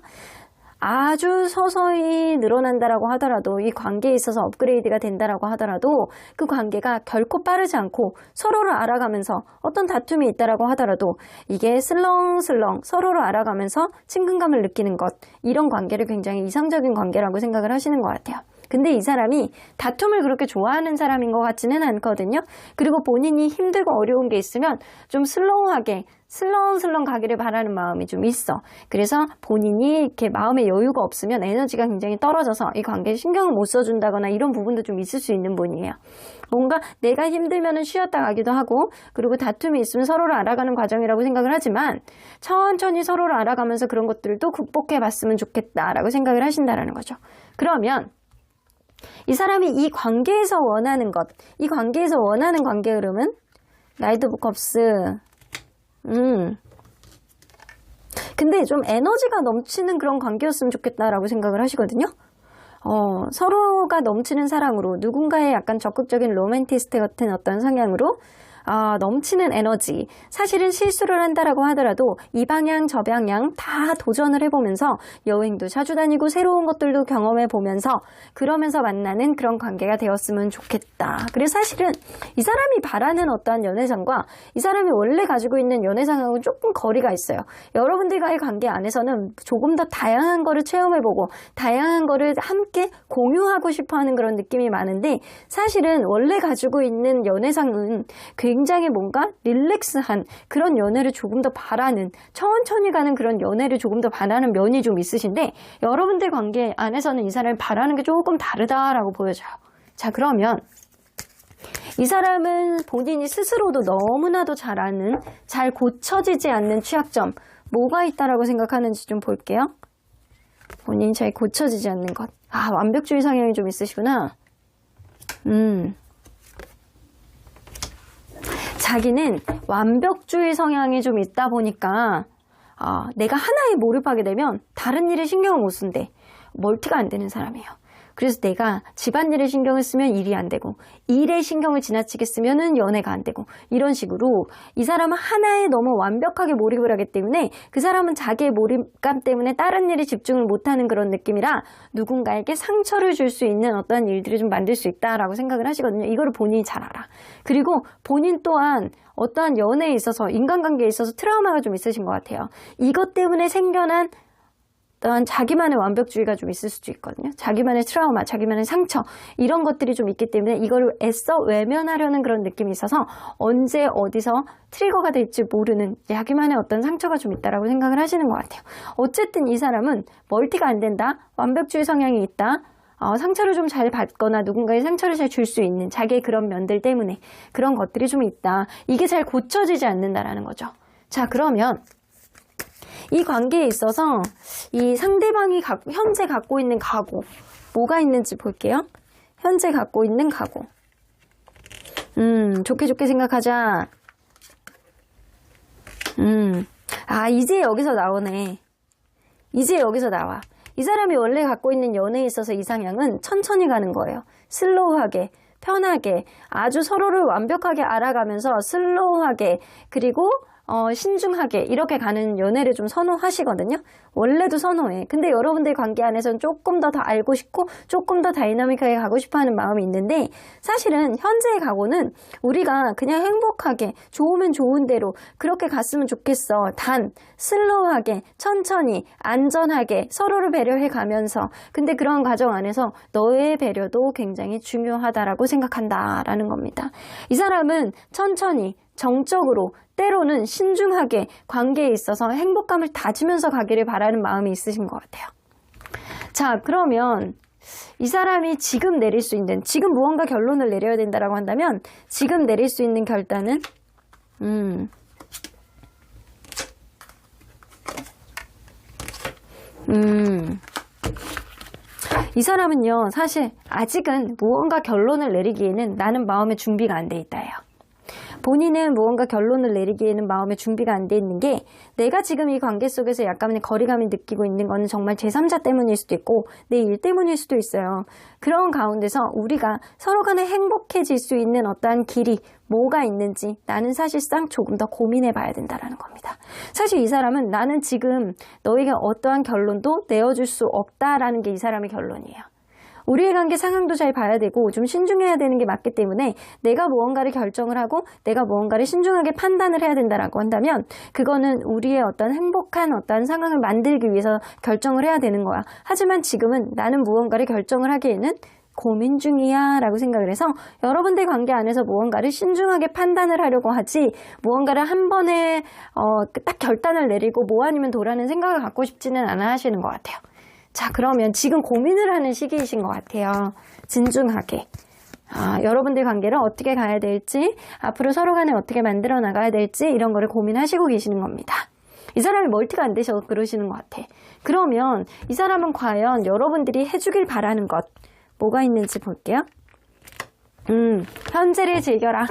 아주 서서히 늘어난다라고 하더라도 이 관계에 있어서 업그레이드가 된다라고 하더라도 그 관계가 결코 빠르지 않고 서로를 알아가면서 어떤 다툼이 있다라고 하더라도 이게 슬렁슬렁 서로를 알아가면서 친근감을 느끼는 것, 이런 관계를 굉장히 이상적인 관계라고 생각을 하시는 것 같아요. 근데 이 사람이 다툼을 그렇게 좋아하는 사람인 것 같지는 않거든요. 그리고 본인이 힘들고 어려운 게 있으면 좀 슬로우하게 슬렁슬렁 가기를 바라는 마음이 좀 있어. 그래서 본인이 이렇게 마음의 여유가 없으면 에너지가 굉장히 떨어져서 이 관계에 신경을 못 써준다거나 이런 부분도 좀 있을 수 있는 분이에요. 뭔가 내가 힘들면은 쉬었다 가기도 하고, 그리고 다툼이 있으면 서로를 알아가는 과정이라고 생각을 하지만 천천히 서로를 알아가면서 그런 것들도 극복해 봤으면 좋겠다라고 생각을 하신다라는 거죠. 그러면 이 사람이 이 관계에서 원하는 것, 이 관계에서 원하는 관계 흐름은 나이트 오브 컵스. 근데 좀 에너지가 넘치는 그런 관계였으면 좋겠다라고 생각을 하시거든요. 서로가 넘치는 사랑으로, 누군가의 약간 적극적인 로맨티스트 같은 어떤 성향으로 넘치는 에너지. 사실은 실수를 한다라고 하더라도 이 방향 저 방향 다 도전을 해보면서 여행도 자주 다니고 새로운 것들도 경험해보면서 그러면서 만나는 그런 관계가 되었으면 좋겠다. 그래서 사실은 이 사람이 바라는 어떠한 연애상과 이 사람이 원래 가지고 있는 연애상하고 조금 거리가 있어요. 여러분들과의 관계 안에서는 조금 더 다양한 거를 체험해보고 다양한 거를 함께 공유하고 싶어하는 그런 느낌이 많은데, 사실은 원래 가지고 있는 연애상은 굉장히 뭔가 릴렉스한 그런 연애를 조금 더 바라는, 천천히 가는 그런 연애를 조금 더 바라는 면이 좀 있으신데, 여러분들 관계 안에서는 이 사람이 바라는 게 조금 다르다라고 보여져요. 자, 그러면 이 사람은 본인이 스스로도 너무나도 잘 아는, 잘 고쳐지지 않는 취약점 뭐가 있다라고 생각하는지 좀 볼게요. 본인이 잘 고쳐지지 않는 것. 완벽주의 성향이 좀 있으시구나. 자기는 완벽주의 성향이 좀 있다 보니까 내가 하나에 몰입하게 되면 다른 일에 신경을 못 쓴대. 멀티가 안 되는 사람이에요. 그래서 내가 집안일에 신경을 쓰면 일이 안 되고, 일에 신경을 지나치게 쓰면은 연애가 안 되고, 이런 식으로 이 사람은 하나에 너무 완벽하게 몰입을 하기 때문에 그 사람은 자기의 몰입감 때문에 다른 일에 집중을 못하는 그런 느낌이라 누군가에게 상처를 줄 수 있는 어떤 일들을 좀 만들 수 있다라고 생각을 하시거든요. 이거를 본인이 잘 알아. 그리고 본인 또한 어떠한 연애에 있어서, 인간관계에 있어서 트라우마가 좀 있으신 것 같아요. 이것 때문에 생겨난 어떤 자기만의 완벽주의가 좀 있을 수도 있거든요. 자기만의 트라우마, 자기만의 상처, 이런 것들이 좀 있기 때문에 이걸 애써 외면하려는 그런 느낌이 있어서 언제 어디서 트리거가 될지 모르는 자기만의 어떤 상처가 좀 있다라고 생각을 하시는 것 같아요. 어쨌든 이 사람은 멀티가 안 된다, 완벽주의 성향이 있다, 상처를 좀 잘 받거나 누군가의 상처를 잘 줄 수 있는 자기의 그런 면들 때문에 그런 것들이 좀 있다. 이게 잘 고쳐지지 않는다라는 거죠. 자, 그러면 이 관계에 있어서 이 상대방이 현재 갖고 있는 각오, 뭐가 있는지 볼게요. 현재 갖고 있는 각오. 좋게 생각하자. 이제 여기서 나오네. 이제 여기서 나와. 이 사람이 원래 갖고 있는 연애에 있어서 이상향은 천천히 가는 거예요. 슬로우하게, 편하게, 아주 서로를 완벽하게 알아가면서 슬로우하게, 그리고 신중하게 이렇게 가는 연애를 좀 선호하시거든요. 원래도 선호해. 근데 여러분들 관계 안에서는 조금 더 알고 싶고 조금 더 다이나믹하게 가고 싶어하는 마음이 있는데, 사실은 현재의 각오는 우리가 그냥 행복하게 좋으면 좋은 대로 그렇게 갔으면 좋겠어. 단 슬로우하게, 천천히, 안전하게 서로를 배려해 가면서, 근데 그런 과정 안에서 너의 배려도 굉장히 중요하다라고 생각한다라는 겁니다. 이 사람은 천천히, 정적으로, 때로는 신중하게 관계에 있어서 행복감을 다지면서 가기를 바라는 마음이 있으신 것 같아요. 자, 그러면 이 사람이 지금 내릴 수 있는, 지금 무언가 결론을 내려야 된다라고 한다면 지금 내릴 수 있는 결단은 이 사람은요, 사실 아직은 무언가 결론을 내리기에는 나는 마음의 준비가 안 돼 있다예요. 본인은 무언가 결론을 내리기에는 마음의 준비가 안 돼 있는 게 내가 지금 이 관계 속에서 약간의 거리감을 느끼고 있는 거는 정말 제3자 때문일 수도 있고 내 일 때문일 수도 있어요. 그런 가운데서 우리가 서로 간에 행복해질 수 있는 어떠한 길이 뭐가 있는지 나는 사실상 조금 더 고민해 봐야 된다는 겁니다. 사실 이 사람은 나는 지금 너에게 어떠한 결론도 내어줄 수 없다라는 게 이 사람의 결론이에요. 우리의 관계 상황도 잘 봐야 되고 좀 신중해야 되는 게 맞기 때문에 내가 무언가를 결정을 하고 내가 무언가를 신중하게 판단을 해야 된다라고 한다면 그거는 우리의 어떤 행복한 어떤 상황을 만들기 위해서 결정을 해야 되는 거야. 하지만 지금은 나는 무언가를 결정을 하기에는 고민 중이야 라고 생각을 해서 여러분들 관계 안에서 무언가를 신중하게 판단을 하려고 하지 무언가를 한 번에 딱 결단을 내리고 뭐 아니면 도라는 생각을 갖고 싶지는 않아 하시는 것 같아요. 자, 그러면 지금 고민을 하는 시기이신 것 같아요. 진중하게. 여러분들 관계를 어떻게 가야 될지, 앞으로 서로 간에 어떻게 만들어 나가야 될지 이런 거를 고민하시고 계시는 겁니다. 이 사람이 멀티가 안 되셔서 그러시는 것 같아. 그러면 이 사람은 과연 여러분들이 해주길 바라는 것 뭐가 있는지 볼게요. 현재를 즐겨라.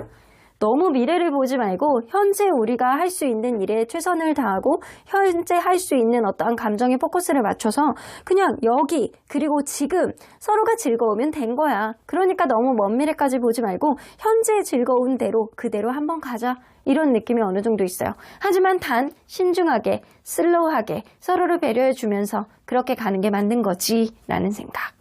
너무 미래를 보지 말고 현재 우리가 할 수 있는 일에 최선을 다하고 현재 할 수 있는 어떠한 감정에 포커스를 맞춰서 그냥 여기 그리고 지금 서로가 즐거우면 된 거야. 그러니까 너무 먼 미래까지 보지 말고 현재의 즐거운 대로 그대로 한번 가자. 이런 느낌이 어느 정도 있어요. 하지만 단 신중하게 슬로우하게 서로를 배려해 주면서 그렇게 가는 게 맞는 거지 라는 생각.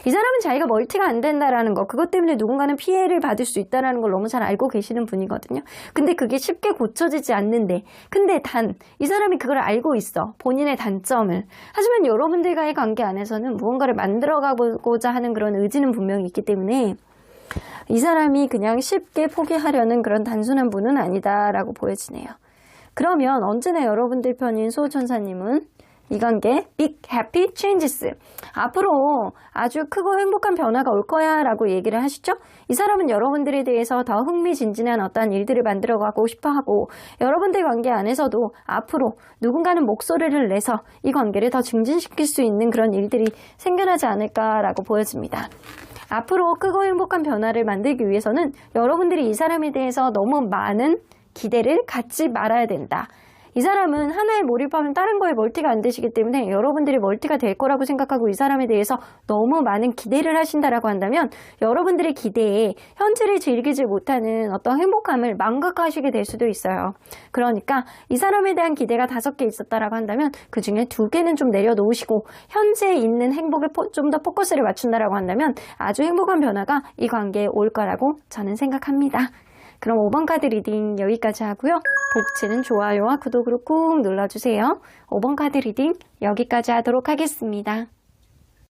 이 사람은 자기가 멀티가 안 된다라는 거, 그것 때문에 누군가는 피해를 받을 수 있다는 걸 너무 잘 알고 계시는 분이거든요. 근데 그게 쉽게 고쳐지지 않는데, 근데 단 이 사람이 그걸 알고 있어. 본인의 단점을. 하지만 여러분들과의 관계 안에서는 무언가를 만들어가고자 하는 그런 의지는 분명히 있기 때문에 이 사람이 그냥 쉽게 포기하려는 그런 단순한 분은 아니다라고 보여지네요. 그러면 언제나 여러분들 편인 소천사님은 이 관계 Big Happy Changes 앞으로 아주 크고 행복한 변화가 올 거야 라고 얘기를 하시죠. 이 사람은 여러분들에 대해서 더 흥미진진한 어떠한 일들을 만들어가고 싶어하고 여러분들 관계 안에서도 앞으로 누군가는 목소리를 내서 이 관계를 더 증진시킬 수 있는 그런 일들이 생겨나지 않을까라고 보여집니다. 앞으로 크고 행복한 변화를 만들기 위해서는 여러분들이 이 사람에 대해서 너무 많은 기대를 갖지 말아야 된다. 이 사람은 하나에 몰입하면 다른 거에 멀티가 안 되시기 때문에 여러분들이 멀티가 될 거라고 생각하고 이 사람에 대해서 너무 많은 기대를 하신다라고 한다면 여러분들의 기대에 현재를 즐기지 못하는 어떤 행복감을 망각하시게 될 수도 있어요. 그러니까 이 사람에 대한 기대가 5개 있었다라고 한다면 그 중에 2개는 좀 내려놓으시고 현재에 있는 행복에 좀 더 포커스를 맞춘다라고 한다면 아주 행복한 변화가 이 관계에 올 거라고 저는 생각합니다. 그럼 5번 카드 리딩 여기까지 하고요. 복치는 좋아요와 구독으로 꾹 눌러주세요. 5번 카드 리딩 여기까지 하도록 하겠습니다.